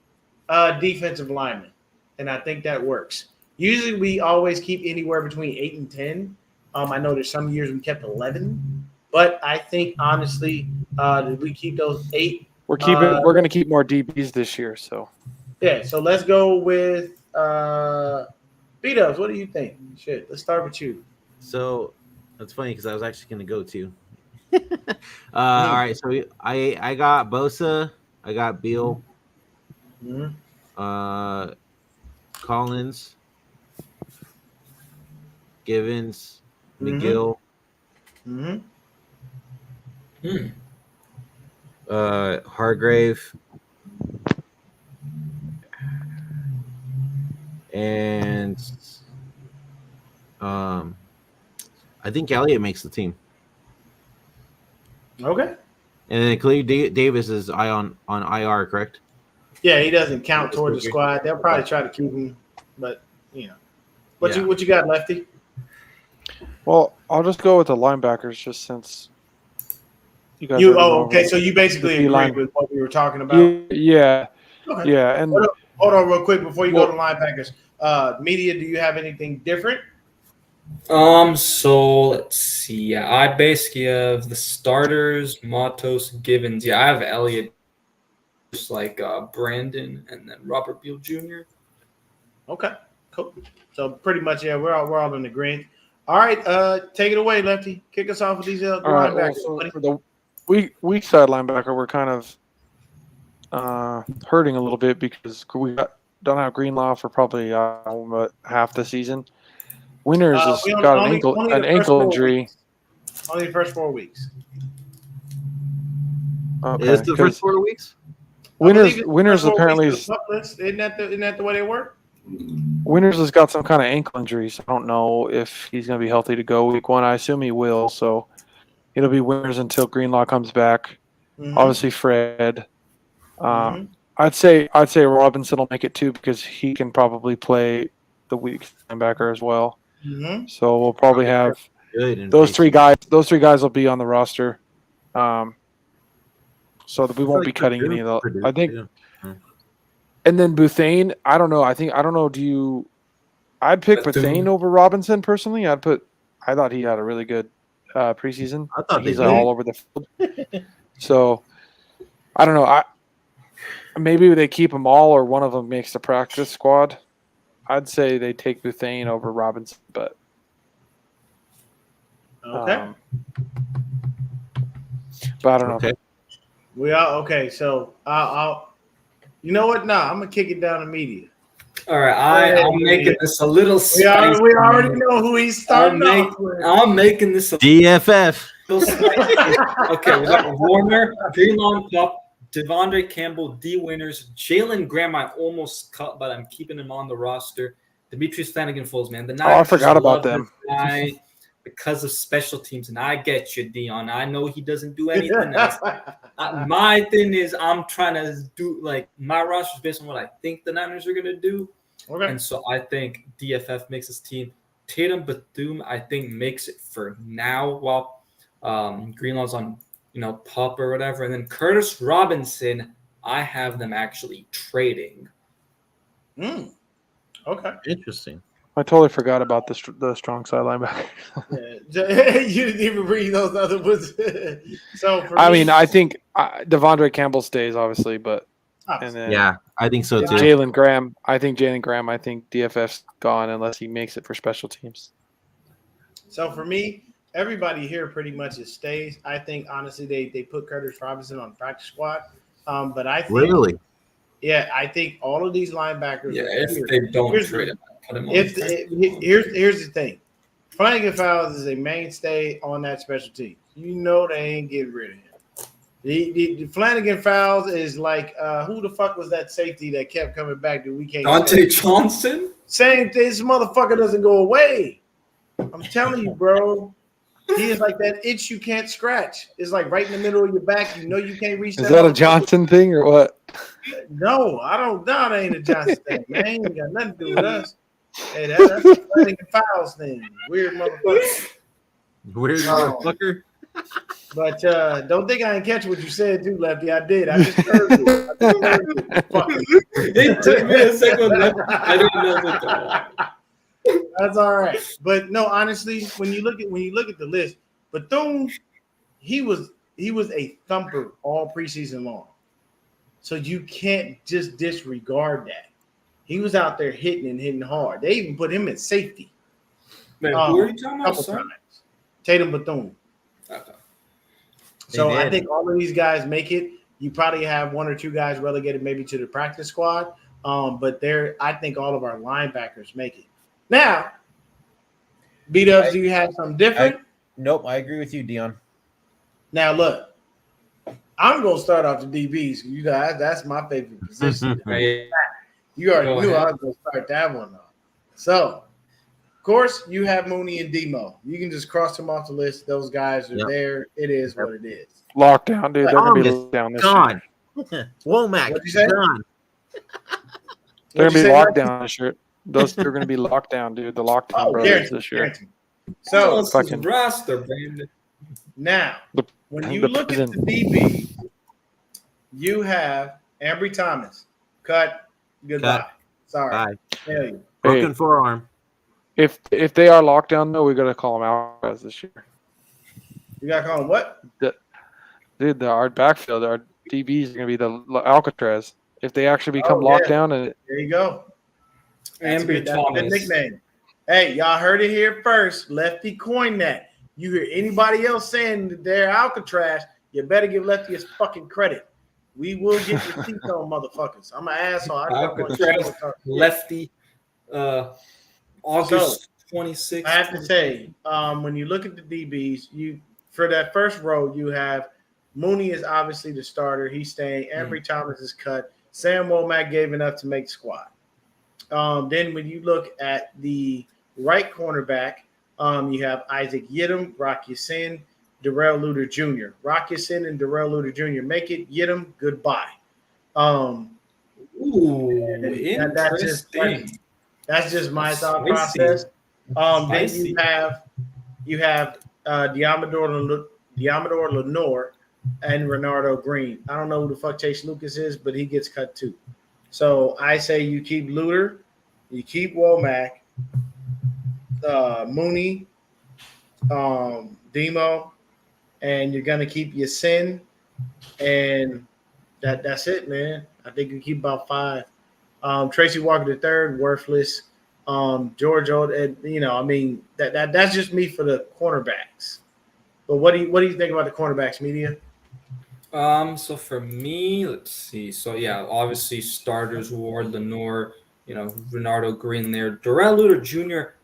S2: defensive linemen, and I think that works. Usually we always keep anywhere between 8 and 10. I know there's some years we kept 11, but I think honestly, we keep those 8.
S4: We're going to keep more DBs this year, so.
S2: Yeah, so let's go with B-Dubs. What do you think? Shit, let's start with you.
S5: So that's funny because I was actually going to go to. All right, so I got Bosa, I got Beal, Collins, Givens, McGill, Hargrave, and I think Elliott makes the team.
S2: Okay.
S5: And then Khalil Davis is on IR, correct?
S2: Yeah, he doesn't count towards the squad. They'll probably try to keep him, but you know. What you got, Lefty?
S4: Well, I'll just go with the linebackers just since You guys already went
S2: okay.
S4: over
S2: So you basically
S4: the
S2: agree
S4: line.
S2: with what we were talking about.
S4: Yeah,
S2: Okay.
S4: yeah, and
S2: Hold on, real quick before you go
S4: Well-
S2: to linebackers. Media, do you have anything different?
S3: So let's see. Yeah, I basically have the starters, Matos, Givens. Yeah, I have Elliott, just like Brandon, and then Robert Beal Jr.
S2: Okay, cool. So pretty much, yeah, we're all in agreement. All right, take it away, Lefty. Kick us off with these
S4: all right. Well,
S2: linebackers.
S4: so
S2: buddy.
S4: for the weak side linebacker, we're kind of hurting a little bit because don't have Greenlaw for probably half the season. Winters has
S2: We
S4: got
S2: only the
S4: an
S2: first
S4: ankle
S2: 4
S4: injury.
S2: weeks. Only the first 4 weeks.
S4: Okay,
S5: Is the first
S4: 'cause
S5: 4 weeks?
S4: Winters apparently
S2: Isn't that the way they work?
S4: Winters has got some kind of ankle injuries. I don't know if he's going to be healthy to go week 1. I assume he will. So it'll be Winters until Greenlaw comes back.
S2: Mhm.
S4: Obviously, Fred.
S2: Mhm.
S4: I'd say Robinson will make it too because he can probably play the weak linebacker as well.
S2: Mhm.
S4: So we'll probably have
S5: Good. in
S4: those three
S5: preseason.
S4: guys. Those 3 guys will be on the roster. So that we
S5: I feel
S4: won't
S5: like
S4: be cutting any of
S5: Purdue,
S4: the. I think,
S5: too.
S4: and then Bouthane. I don't know. I don't know. I'd pick
S3: Bethune.
S4: Bouthane over Robinson personally. I thought he had a really good preseason.
S5: I thought they
S4: He's
S5: did.
S4: all over the field. So I don't know. Maybe they keep them all, or one of them makes the practice squad. I'd say they take Bouthane over Robinson, but
S2: Okay.
S4: but I don't know.
S5: Okay.
S2: We are okay. So I'll. You know what? Nah, I'm gonna kick it down to media.
S3: All right, I'm making this a little
S2: We
S3: spicy.
S2: already know who he's starting off with.
S3: I'm making this a
S5: DFF.
S3: little spicy. Okay, we got Warner, Greenlaw, Pop, Devondre Campbell, D. Winters, Jalen Graham. I almost cut, but I'm keeping him on the roster. Demetrius Flanagan-Folds, man. The
S4: I
S3: Niners
S4: forgot
S3: just
S4: about
S3: love
S4: them.
S3: this guy because of special teams, and I get you, Dion. I know he doesn't do anything else. My thing is, I'm trying to do like my roster is based on what I think the Niners are gonna do,
S2: Okay.
S3: and so I think DFF makes his team. Tatum Bethune, I think, makes it for now while Greenlaw's on pup or whatever, and then Curtis Robinson, I have them actually trading.
S2: Okay.
S5: Interesting.
S4: I totally forgot about the strong side linebacker.
S2: Yeah. You didn't even read those other ones. So for
S4: I
S2: me,
S4: mean, I think Devondre Campbell stays obviously, but and then
S5: Yeah, I think so too.
S4: Jalen Graham. I think DFF's gone unless he makes it for special teams.
S2: So for me, everybody here pretty much is stays. I think honestly they put Curtis Robinson on the practice squad. But I think
S5: Really?
S2: yeah, I think all of these linebackers.
S3: Yeah,
S2: are
S3: if
S2: here.
S3: they don't
S2: Here's
S3: trade
S2: the-
S3: him, put him on.
S2: Here's the thing. Flanagan-Fowles is a mainstay on that special team. You know they ain't getting rid of him. The Flanagan-Fowles is like who the fuck was that safety that kept coming back that we can't
S3: Dante Johnson.
S2: Same thing. This motherfucker doesn't go away. I'm telling you, bro. He is like that itch you can't scratch. It's like right in the middle of your back. You know you can't reach.
S4: Is that a
S2: motherfucker.
S4: Johnson thing or what?
S2: No, I don't. No, that ain't a Johnson thing. Man, ain't got nothing to do with us. Hey, that's a Flanagan Fowles thing. Weird motherfucker.
S5: Weird
S2: No.
S5: motherfucker.
S2: But don't think I didn't catch what you said, too, Lefty. I did. I just heard it. Fuck.
S3: It took me a second. I didn't know that.
S2: That's all right. But no, honestly, when you look at the list, Bethune, he was a thumper all preseason long. So you can't just disregard that. He was out there hitting hard. They even put him at safety
S3: Man, who are you talking
S2: a
S3: about?
S2: couple
S3: Son?
S2: times. Tatum Bethune.
S3: Okay.
S2: So
S5: They
S2: I
S5: did.
S2: think all of these guys make it. You probably have 1 or 2 guys relegated maybe to the practice squad. But I think all of our linebackers make it. Now, B-Dubs, do you have something different?
S5: Nope, I agree with you, Dion.
S2: Now, look, I'm going to start off the DBs. You guys, that's my favorite position.
S3: Hey,
S2: You already
S3: Go
S2: knew
S3: ahead.
S2: I was going to start that one off. So, of course, you have Mooney and Demo. You can just cross them off the list. Those guys are
S5: Yep.
S2: there. It is what it is.
S4: Lockdown, dude. They're gonna be
S5: Thomas,
S4: locked down this year.
S5: Gone. Womack.
S2: What'd you say?
S5: Gone.
S4: They're
S2: What'd
S4: gonna
S2: you
S4: be
S2: say,
S4: locked
S2: Lefty?
S4: down this year. Those are gonna be locked down, dude. The lockdown
S2: Oh,
S4: brothers
S2: guaranteed,
S4: this year.
S2: guaranteed. So
S3: what's his roster, Brandon?
S2: now, When you look at the DB, you have Ambry Thomas. Cut. Goodbye.
S5: Cut.
S2: Sorry.
S5: Bye.
S2: Failure.
S5: Broken forearm.
S4: If they are locked down, though, we got to call them out as this year.
S2: You got to call him what?
S4: Dude, our backfield, our DBs are going to be the Alcatraz. If they actually become locked down, and
S2: there you go.
S3: Ambry Thomas.
S2: That's a good nickname. Hey, y'all heard it here first. Lefty coined that. You hear anybody else saying that they're Alcatraz, you better give Lefty his fucking credit. We will get your teeth on, motherfuckers. I'm an asshole.
S3: Alcatraz, Lefty, August 26th.
S2: I have to say, when you look at the DBs, for that first row, you have Mooney is obviously the starter. He's staying. Ambry Thomas is cut. Sam Womack gave enough to make the squad. Then when you look at the right cornerback, you have Isaac Yiddom, Rock Ya-Sin, Darrell Luter Jr. Rock Ya-Sin and Darrell Luter Jr. Make it. Yiddom, goodbye. That's just my thought process. Then you have Diamador Lenore and Renardo Green. I don't know who the fuck Chase Lucas is, but he gets cut too. So I say you keep Luter, you keep Womack, Mooney, Demo, and you're gonna keep Ya-Sin, and that's it, man. I think you keep about 5. Tracy Walker III, worthless. George Old, that's just me for the cornerbacks. But what do you think about the cornerbacks, media?
S3: So for me, let's see. So yeah, obviously starters, Ward, Lenore, Renardo Green there. Darrell Luter Jr.,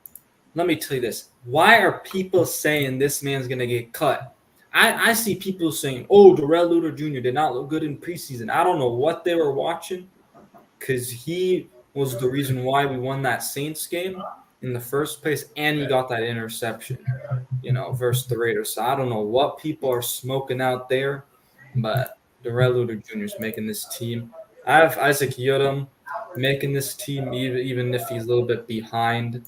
S3: let me tell you this. Why are people saying this man's going to get cut? I see people saying, oh, Darrell Luter Jr. did not look good in preseason. I don't know what they were watching, because he was the reason why we won that Saints game in the first place, and he got that interception, versus the Raiders. So I don't know what people are smoking out there, but Darrell Luter Jr. is making this team. I have Isaac Yiddom making this team, even if he's a little bit behind.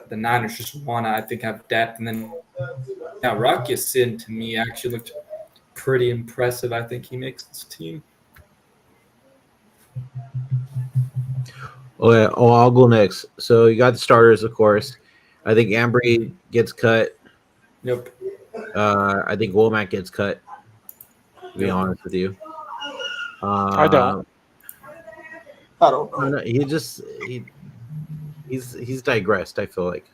S3: The Niners just want to, I think, have depth. And then Rock Ya-Sin, to me, actually looked pretty impressive. I think he makes this team.
S5: Oh, yeah. Oh, I'll go next. So you got the starters, of course. I think Ambry gets cut.
S3: Yep.
S5: I think Womack gets cut, to be honest with you.
S4: I don't.
S5: I don't know. He's digressed, I feel like,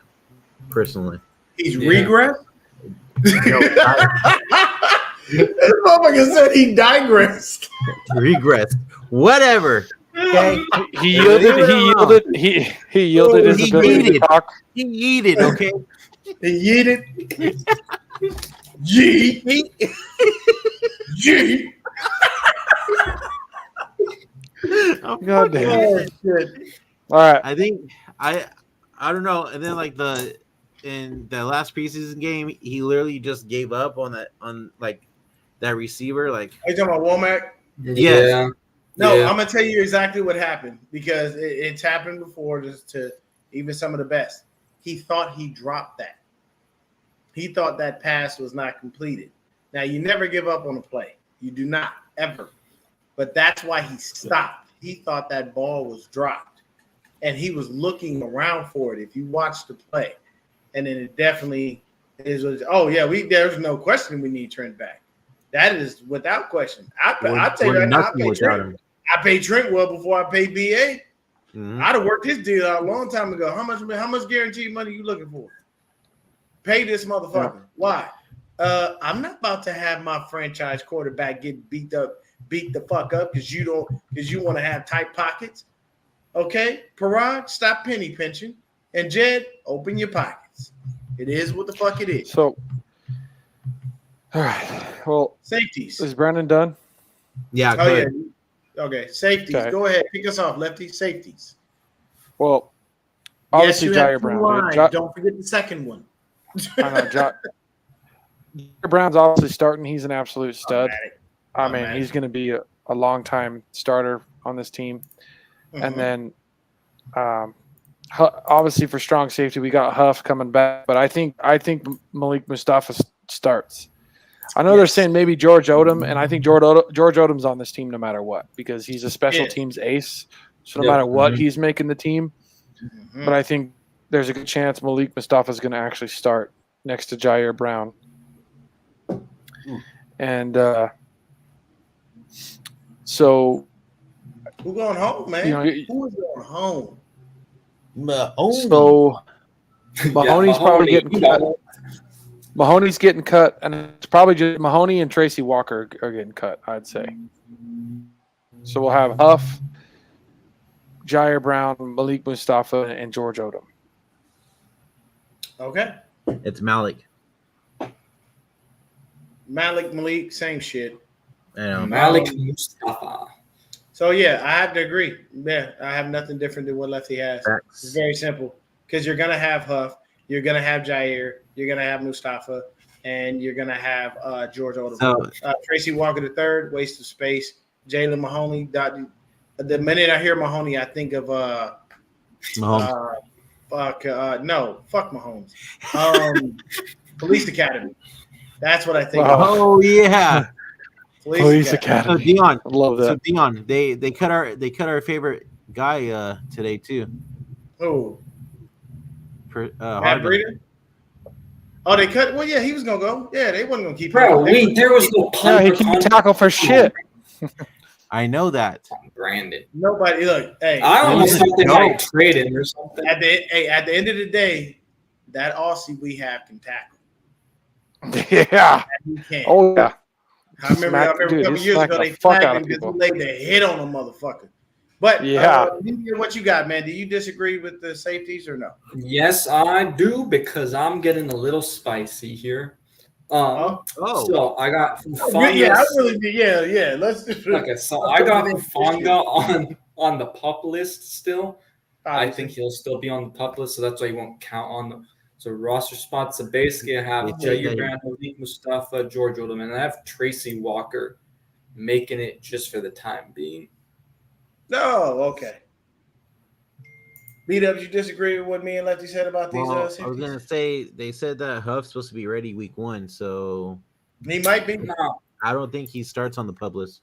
S5: personally.
S2: He's regressed? This motherfucker said he digressed.
S5: Regressed. Whatever. Okay.
S4: He yielded his ability to talk.
S5: He yeeted, okay?
S2: He yeeted. Yeet. Yeet.
S4: God damn.
S2: Oh, shit.
S4: All right.
S5: I think I don't know. And then in the last preseason game, he literally just gave up on that receiver. Like,
S2: are you talking about Womack?
S5: Yeah.
S2: No,
S3: Yeah.
S2: I'm gonna tell you exactly what happened, because it's happened before, just to even some of the best. He thought he dropped that. He thought that pass was not completed. Now, you never give up on a play. You do not, ever. But that's why he stopped. He thought that ball was dropped, and he was looking around for it. If you watch the play, and then it definitely is. Oh yeah, there's no question we need Trent back. That is without question. I'll tell you right now, I paid Trent well before I paid BA.
S5: Mm-hmm.
S2: I'd have worked this deal out a long time ago. How much guaranteed money you looking for? Pay this motherfucker. Yeah. Why? I'm not about to have my franchise quarterback get beat the fuck up because you want to have tight pockets. Okay, Parag, stop penny pinching, and Jed, open your pockets. It is what the fuck it is.
S4: So, all right. Well,
S2: safeties.
S4: Is Brandon done?
S5: Yeah.
S2: Oh yeah. Okay, safeties. Okay. Go ahead. Pick us off, Lefty. Safeties.
S4: Well, obviously,
S2: yes,
S4: Jair Brown.
S2: Don't forget the second one.
S4: I know. Jair Brown's obviously starting. He's an absolute stud. He's going to be a long-time starter on this team. Mm-hmm. And then, obviously, for strong safety, we got Huff coming back. But I think Malik Mustafa starts. I know they're saying maybe George Odom, and I think George Odom's on this team no matter what because he's a special teams ace. So no matter what, he's making the team.
S2: Mhm.
S4: But I think there's a good chance Malik Mustafa is going to actually start next to Jair Brown. And so
S2: Who going home, man?
S4: you know,
S2: Who is going home?
S4: so Mahoney's probably getting cut. Mahoney's getting cut, and it's probably just Mahoney and Tracy Walker are getting cut, I'd say. So we'll have Huff, Jair Brown, Malik Mustafa, and George Odom.
S2: Okay.
S5: It's Malik.
S2: Malik, same shit.
S5: I know.
S3: Malik Mustafa.
S2: So yeah, I have to agree. Yeah, I have nothing different than what Lefty has.
S5: Facts.
S2: It's very simple because you're gonna have Huff, you're gonna have Jair, you're gonna have Mustafa, and you're gonna have George Odom.
S5: So-
S2: Tracy Walker III, waste of space. Jalen Mahoney. The minute I hear Mahoney, I think of
S5: Mahomes.
S2: fuck Mahomes. Police Academy. That's what I think.
S4: Wow.
S2: Of.
S5: Oh yeah.
S4: Police
S5: So
S4: Academy.
S5: Deon,
S4: I love
S5: so
S4: that.
S5: Deon, they cut our favorite guy today too.
S2: Who? Matt
S5: Hardman.
S2: Breida? Oh, they cut. Well, yeah, he was gonna go. Yeah, they wasn't gonna keep
S3: Bro,
S2: him.
S3: there was no
S4: Yeah, he
S3: punt
S4: can't tackle for shit.
S5: I know that.
S3: Brandon.
S2: Nobody. Look, hey.
S3: I almost
S5: Listen,
S3: thought they
S5: no.
S3: might trade him or something.
S2: At the end of the day, that Aussie we have can tackle.
S4: Yeah.
S2: He can.
S4: Oh yeah.
S2: I remember a couple
S4: he
S2: years
S4: smacked
S2: ago
S4: the
S2: they
S4: fuck
S2: flagged
S4: out
S2: him
S4: of
S2: because he
S4: people.
S2: laid the hit on a motherfucker. But
S4: Yeah.
S2: What you got, man? Do you disagree with the safeties or no?
S3: Yes, I do because I'm getting a little spicy here.
S2: Oh.
S3: So I got
S2: Yeah, I really do. Yeah. Let's do
S3: Okay, so I got Fufanga on the pup list still. I think he'll still be on the pup list, so that's why he won't count on the roster spots. So basically, I have Jair Brown, Malik Mustafa, George Odom, and I have Tracy Walker making it just for the time being.
S2: No, okay. B-Dubs, you disagree with what me and Lefty said about these
S5: Well, I was
S2: safeties?
S5: gonna say they said that Huff's supposed to be ready week 1, so
S2: He might be.
S3: No,
S5: I don't think he starts on the pub list.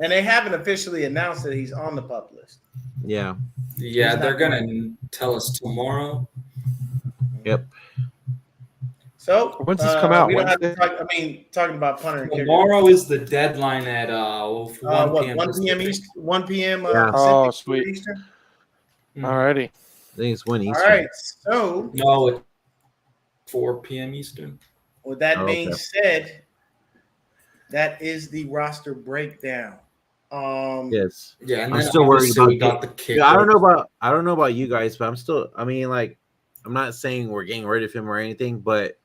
S2: And they haven't officially announced that he's on the pup list.
S5: Yeah.
S3: yeah, they're gonna tell us tomorrow.
S5: Yep.
S2: So
S4: When's this come out?
S2: We don't have to
S4: Wednesday?
S2: talking about punter and kicker.
S3: Tomorrow is the deadline at 1
S2: What,
S3: p.m.
S2: 1 p.m. East, 1 p.m.
S5: Yeah.
S4: Oh,
S2: Pacific
S4: sweet.
S2: Eastern.
S4: Alrighty.
S5: I think it's 1
S2: All
S5: Eastern.
S2: right. So
S3: No, it's 4 p.m. Eastern.
S2: with that
S5: Oh,
S2: being
S5: okay.
S2: said, that is the roster breakdown.
S5: Yes.
S3: Yeah, and
S5: I'm
S3: then
S5: still worried
S3: obviously
S5: about
S3: we got the kicker.
S5: Yeah, I don't know about you guys, but I'm still. I mean, like, I'm not saying we're getting rid of him or anything, but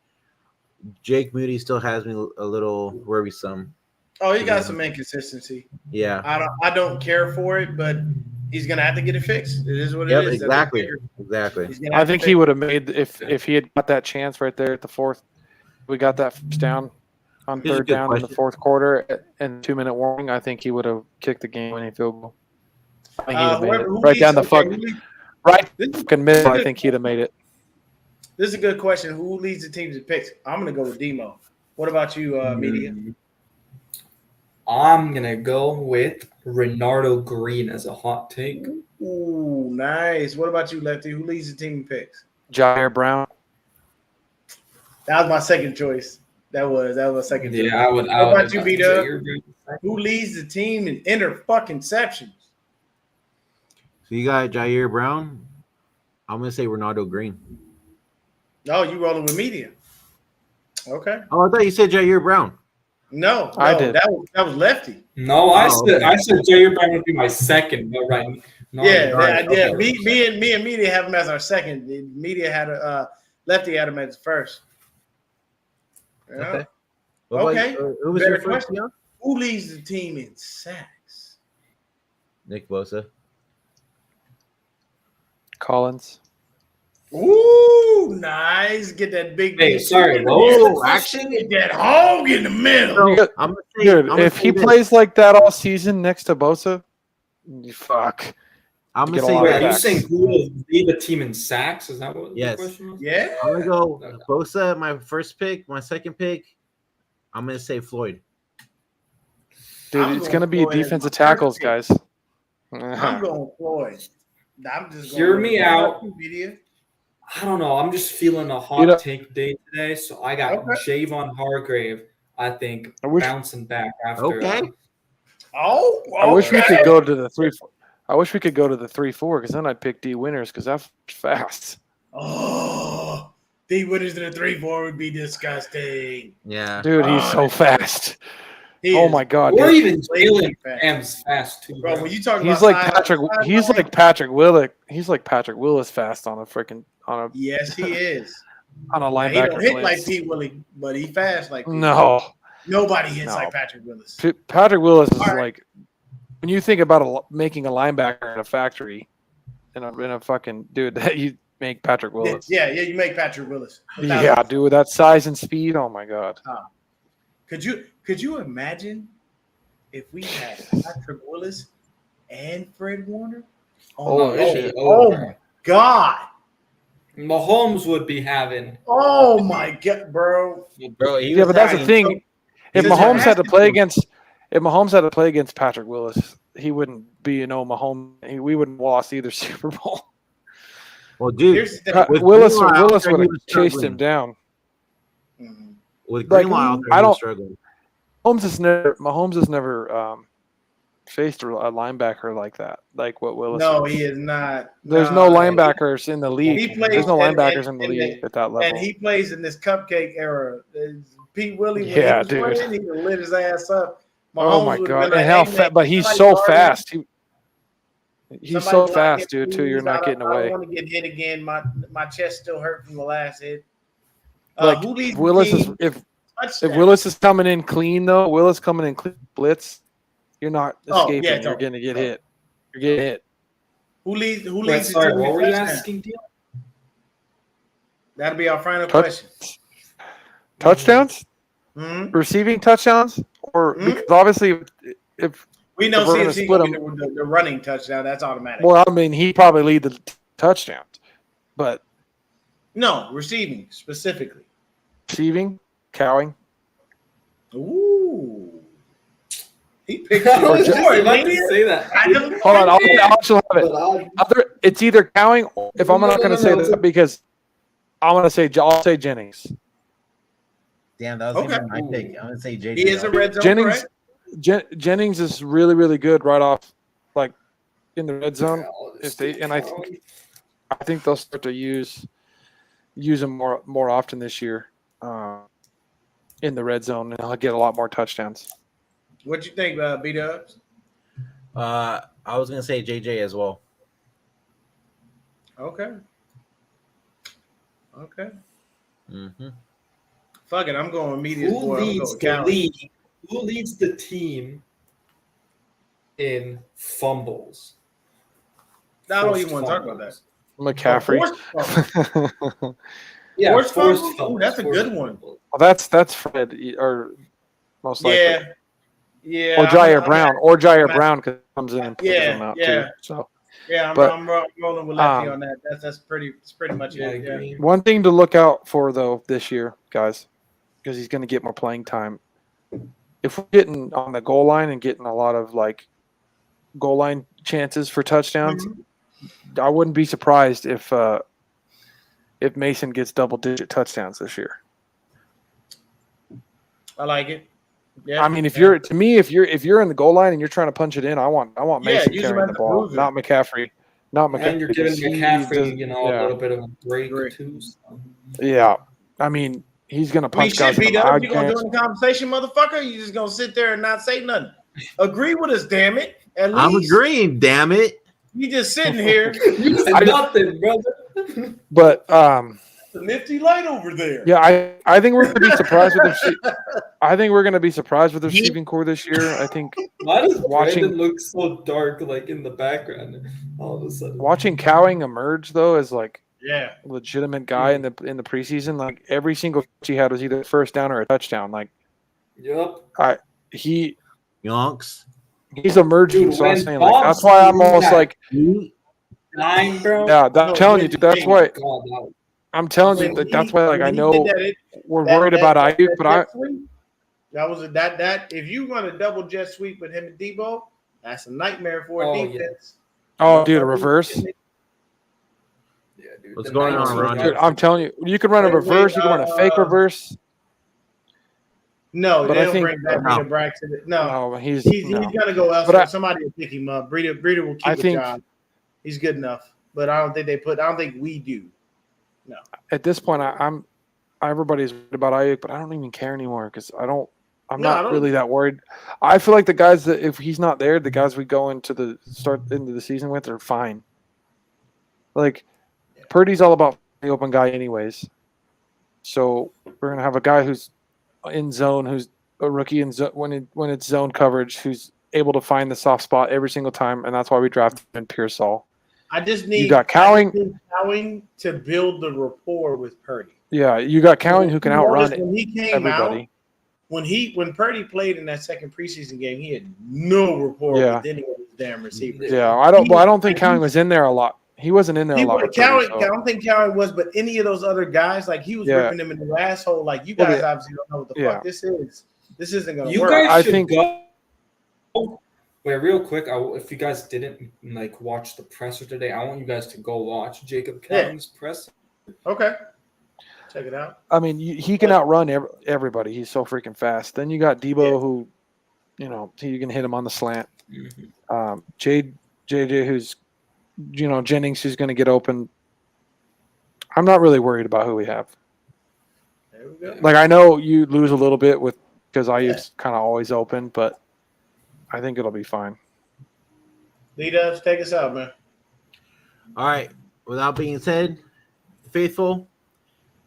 S5: Jake Moody still has me a little worrisome.
S2: Oh, he got some inconsistency.
S5: Yeah.
S2: I don't care for it, but he's gonna have to get it fixed. It is what
S5: Yep.
S2: it is.
S5: Exactly.
S2: He's
S5: Exactly.
S2: gonna
S4: I
S2: have to
S4: think
S2: fix
S4: he
S2: it.
S4: would have made if he had got that chance right there at the fourth. We got that first down on
S5: Here's a
S4: third
S5: good
S4: down in the
S5: question.
S4: fourth quarter and 2-minute warning. I think he would have kicked the game-winning field goal. I think he'd have made it right down the fucking middle. I think he'd have made it.
S2: This is a good question. Who leads the team to picks? I'm gonna go with Demo. What about you, Media?
S3: I'm gonna go with Renardo Green as a hot take.
S2: Ooh, nice. What about you, Lefty? Who leads the team in picks?
S4: Jair Brown.
S2: That was my second choice. That was second choice.
S3: Yeah, I would.
S2: What about you, B-Dub?
S3: Jair Brown.
S2: Who leads the team in interceptions?
S5: So you got Jair Brown. I'm gonna say Ronaldo Green.
S2: Oh, you rolling with Media? Okay.
S5: Oh, I thought you said Jair Brown.
S2: No,
S4: I did.
S2: That was Lefty.
S3: No,
S5: Oh, okay.
S3: I said Jair Brown would be my second, but right. No,
S2: Yeah,
S5: right,
S2: yeah.
S5: okay.
S2: Me and Media have him as our second. Media had Lefty had him as first. Yeah.
S5: Okay. What about
S2: Okay.
S5: you? Who was
S2: Better
S5: your first?
S2: question. Who leads the team in sacks?
S5: Nick Bosa.
S4: Collins.
S2: Ooh, nice. Get that big.
S3: Hey, sorry.
S5: Oh, action.
S2: Get that hog in the middle.
S4: Dude,
S5: I'm gonna say,
S4: Dude,
S5: I'm gonna
S4: if
S5: say
S4: he
S5: this.
S4: plays like that all season next to Bosa, fuck.
S5: I'm gonna
S4: get a
S5: say
S4: lot
S3: Wait,
S4: of
S3: are you
S4: sacks.
S3: saying who will lead the team in sacks? Is that what
S5: Yes.
S3: the question was?
S2: Yeah.
S5: I'm gonna go
S3: Okay.
S5: Bosa, my first pick, my second pick, I'm gonna say Floyd.
S4: Dude,
S2: I'm
S4: it's
S2: going
S4: going to be
S2: Floyd as
S4: defensive
S2: my first
S4: tackles,
S2: pick.
S4: guys.
S2: I'm going Floyd. I'm just
S3: Hear
S2: going
S3: me
S2: with
S3: out.
S2: Media.
S3: I don't know. I'm just feeling a
S4: You
S3: hot
S4: know-
S3: take day today, so I got
S2: Okay.
S3: Javon Hargrave. I think
S4: I wish-
S3: bouncing back after.
S5: Okay.
S2: Oh,
S4: I wish we
S2: okay.
S4: could go to the 3-4. I wish we could go to the 3-4 because then I'd pick D winners because that's fast.
S2: Oh, the winners in the 3-4 would be disgusting.
S5: Yeah.
S4: Dude, he's so fast.
S2: He
S4: Oh
S2: is
S4: my god,
S3: or
S4: dude.
S3: even
S2: blazing
S3: Jalen
S2: fast.
S3: Rams fast too,
S2: Bro,
S3: bro.
S2: when you talk
S4: He's
S2: about
S4: like
S2: size-
S4: Patrick.
S2: size
S4: He's
S2: line,
S4: like Patrick Willick. He's like Patrick Willis fast on a freaking
S2: yes, he is.
S4: on a
S2: Now, he don't
S4: linebacker.
S2: hit like
S4: blitz.
S2: Pete Willie, but he fast like Pete Willie.
S4: No,
S2: Nobody hits
S4: No.
S2: like Patrick Willis.
S4: Patrick Willis is
S2: All right.
S4: like when you think about making a linebacker in a factory, in a fucking dude that you make Patrick Willis.
S2: Yeah, you make Patrick Willis.
S4: Yeah, dude, with that size and speed. Oh my god.
S2: Could you imagine if we had Patrick Willis and Fred Warner?
S4: Oh,
S2: my-
S4: shit.
S2: Oh my god.
S3: Mahomes would be having.
S2: Oh my god, bro.
S5: Bro, he
S4: Yeah,
S5: was
S4: but that's the
S5: having
S4: thing. If
S2: Because
S4: Mahomes
S2: there
S4: had to
S2: has to
S4: play
S2: be-
S4: against Patrick Willis, he wouldn't be Mahomes. We wouldn't have lost either Super Bowl.
S5: Well, dude,
S2: Here's the thing.
S5: With
S4: Willis
S5: Greenlaw out
S4: would
S5: there,
S4: have
S5: he was
S4: chased
S5: struggling.
S4: him down.
S2: Mhm.
S5: with
S4: like,
S5: Greenlaw out there,
S4: I
S5: he was
S4: don't-
S5: struggling.
S4: Mahomes has never faced a linebacker like that, like what Willis.
S2: No,
S4: is.
S2: he is not.
S4: There's
S2: Nah.
S4: no linebackers in the league.
S2: He plays-
S4: There's no
S2: and-
S4: linebackers
S2: and-
S4: in the
S2: and
S4: league at that level.
S2: And he plays in this cupcake era. Pete Willie, when
S4: Yeah,
S2: he was
S4: dude.
S2: playing, he lit his ass up.
S4: Oh
S2: Mahomes
S4: my
S2: would
S4: god!
S2: be like,
S4: And how
S2: "Hey,
S4: fat?
S2: man,
S4: But he's
S2: somebody
S4: so
S2: guard him.
S4: fast. He's
S2: Somebody
S4: so
S2: block
S4: fast,
S2: him,
S4: dude. Too.
S2: please.
S4: You're not getting
S2: I
S4: away.
S2: don't want to get hit again. My chest still hurt from the last hit.
S4: Like
S2: Who leads the
S4: Willis is
S2: team?
S4: if
S2: Touchdown.
S4: Willis is coming in clean though, Willis coming in clean blitz, you're not
S2: Oh,
S4: escaping.
S2: yeah,
S4: You're
S2: no.
S4: going to get hit. You're getting hit.
S2: Who leads
S3: Wait,
S2: the
S3: sorry,
S2: team?
S3: what
S2: in
S3: were you
S2: touchdown?
S3: asking, Deon?
S2: That'll be our final
S4: Touch-
S2: question.
S4: Touchdowns,
S2: Mhm.
S4: receiving touchdowns, or
S2: Mhm.
S4: because obviously if
S2: We know
S4: If we're gonna
S2: CMC
S4: split
S2: gonna be the running touchdown. That's automatic.
S4: well, I mean he probably lead the touchdowns, but
S2: No, receiving specifically.
S4: receiving, cowing.
S2: Ooh. He picked
S3: I was
S2: your
S3: just
S2: boy,
S3: about to
S2: man.
S3: say that.
S2: I just-
S4: Hold on, I'll also have it.
S3: But I'll-
S4: It's either cowing. Or if I'm
S3: No,
S4: not
S3: no,
S4: going to
S3: no,
S4: say
S3: no.
S4: that because I'm going to say I'll say Jennings.
S5: Damn, that was
S2: Okay.
S5: even my pick. I'm gonna say JJ.
S2: He is a red zone
S4: Jennings,
S2: threat.
S4: Jennings is really, really good right off, like in the red zone. If they and I think they'll start to use him more often this year in the red zone, and he'll get a lot more touchdowns.
S2: What you think, B-Dubs?
S5: I was gonna say JJ as well.
S2: Okay. Okay.
S5: Mm-hmm.
S2: Fuck it. I'm going media's
S3: Who
S2: boy. I'm
S3: leads
S2: going
S3: the
S2: Calvin.
S3: league? Who leads the team in fumbles?
S2: I don't
S3: Forced
S2: even want to talk about that.
S4: McCaffrey.
S2: Forced fumble.
S3: Yeah,
S2: Forced
S3: forced
S2: fumbles? Ooh,
S3: fumbles.
S2: that's a
S3: forced
S2: good one.
S3: fumbles.
S4: That's Fred or most likely.
S2: Yeah. Yeah.
S4: Or Jair
S2: I'm-
S4: Brown, Brown because comes in and plays
S2: Yeah,
S4: him out
S2: yeah.
S4: too. So
S2: Yeah,
S4: But,
S2: I'm rolling with Lefty on that. That's pretty much
S3: Yeah, I
S2: it. Yeah.
S3: agree.
S4: one thing to look out for though this year, guys, because he's going to get more playing time. If we're getting on the goal line and getting a lot of like goal line chances for touchdowns,
S2: Mm-hmm.
S4: I wouldn't be surprised if Mason gets double-digit touchdowns this year.
S2: I like it. Yeah.
S4: I mean, if you're in the goal line and you're trying to punch it in, I want Mason
S2: use him
S4: carrying
S2: as
S4: the
S2: the
S4: ball,
S2: bruiser.
S4: not McCaffrey. Not McCaffrey.
S3: And you're giving
S4: because he
S3: McCaffrey,
S4: does-
S3: a
S4: yeah.
S3: little bit of a break or
S2: Agree.
S3: two. So.
S4: Yeah, I mean, he's gonna
S2: We
S4: punch guys
S2: should
S4: in
S2: beat
S4: the
S2: up.
S4: eye
S2: You gonna
S4: pants.
S2: join the conversation, motherfucker? You just gonna sit there and not say nothing? Agree with us, damn it. At
S5: I'm
S2: least
S5: agreeing. Damn it.
S2: you just sitting here.
S3: You said
S4: I-
S3: nothing, brother.
S4: But
S2: The nifty light over there.
S4: yeah, I think we're gonna be surprised with I think we're gonna be surprised with the receiving core this year. I think
S3: Why does
S4: Watching-
S3: Brandon look so dark, like in the background, all of a sudden?
S4: watching Cowing emerge though as like
S2: Yeah.
S4: a legitimate guy in the preseason, like every single catch he had was either a first down or a touchdown. Like
S3: Yep.
S4: he's
S5: Yonks.
S4: emerging.
S3: Dude,
S4: So I'm
S3: when
S4: saying like that's
S3: Dobbs
S4: why I'm
S3: threw
S4: almost
S3: that-
S4: like
S3: Nine, bro.
S4: yeah. I'm
S2: No,
S4: telling you,
S2: when-
S4: dude. That's
S2: hey,
S4: why
S3: God, that-
S4: I'm telling you
S2: When
S4: that
S2: he-
S4: that's why like
S2: when
S4: I
S2: he
S4: know
S2: did that,
S4: we're worried about Ayuk, but I
S2: jet sweep, That was that. If you run a double jet sweep with him and Debo, that's a nightmare for a defense.
S4: Oh, dude, a reverse.
S3: Yeah, dude.
S5: What's
S3: The
S5: going on,
S3: 19
S5: Ron?
S4: Dude, I'm telling you, you can run a reverse. You can run a fake reverse.
S2: No,
S4: But
S2: they
S4: I
S2: don't
S4: think-
S2: bring back Breida Braxton. No,
S4: No, he's
S2: he's
S4: no.
S2: gonna go
S4: But
S2: elsewhere. Somebody will pick him up. Breida will
S4: I
S2: keep a
S4: think-
S2: job. He's good enough, but I don't think we do. No,
S4: At this point, I'm everybody's worried about Ayuk, but I don't even care anymore because I'm
S2: No, I
S4: not
S2: don't-
S4: really that worried. I feel like the guys that if he's not there, the guys we go into the season with are fine. Like Purdy's all about the open guy anyways. So we're gonna have a guy who's in zone, who's a rookie in zone when it's zone coverage, who's able to find the soft spot every single time, and that's why we drafted him in Pearsall.
S2: I just need
S4: got
S2: Cowing to build the rapport with Purdy.
S4: Yeah, you got Cowing who can outrun
S2: when he came
S4: everybody.
S2: out. When Purdy played in that second preseason game, he had no rapport with any of his damn receivers.
S4: Yeah, I don't think Cowing was in there a lot. He wasn't in there a lot.
S2: I don't think Cowing was, but any of those other guys, like he was ripping them in the asshole. Like you guys obviously don't know what the fuck this is. This isn't gonna
S3: You
S2: work.
S3: guys should go. Wait, real quick. If you guys didn't like watch the presser today, I want you guys to go watch Jacob Cowing's press.
S2: Okay, check it out.
S4: I mean, he can outrun everybody. He's so freaking fast. Then you got Debo, who, you can hit him on the slant.
S3: Mm-hmm.
S4: JJ, who's, Jennings, who's going to get open. I'm not really worried about who we have.
S2: There we go.
S4: Like, I know you lose a little bit because Ayuk's kind of always open, but I think it'll be fine.
S2: Lead us, take us out, man.
S5: All right. Without being said, faithful,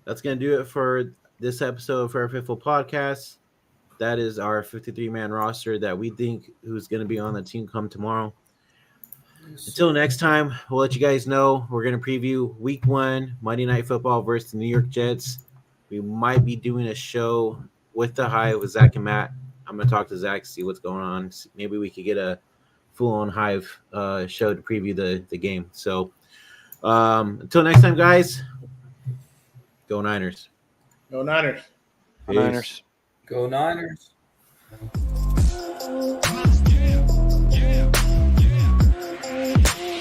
S5: that's going to do it for this episode for our Faithful Podcast. That is our 53-man roster that we think who's going to be on the team come tomorrow. Until next time, we'll let you guys know. We're going to preview Week 1, Monday Night Football versus the New York Jets. We might be doing a show with the Hive with Zach and Matt. I'm going to talk to Zach, see what's going on. Maybe we could get a full-on Hive show to preview the game. So until next time, guys, go Niners.
S2: Go Niners.
S4: Niners.
S3: Go Niners.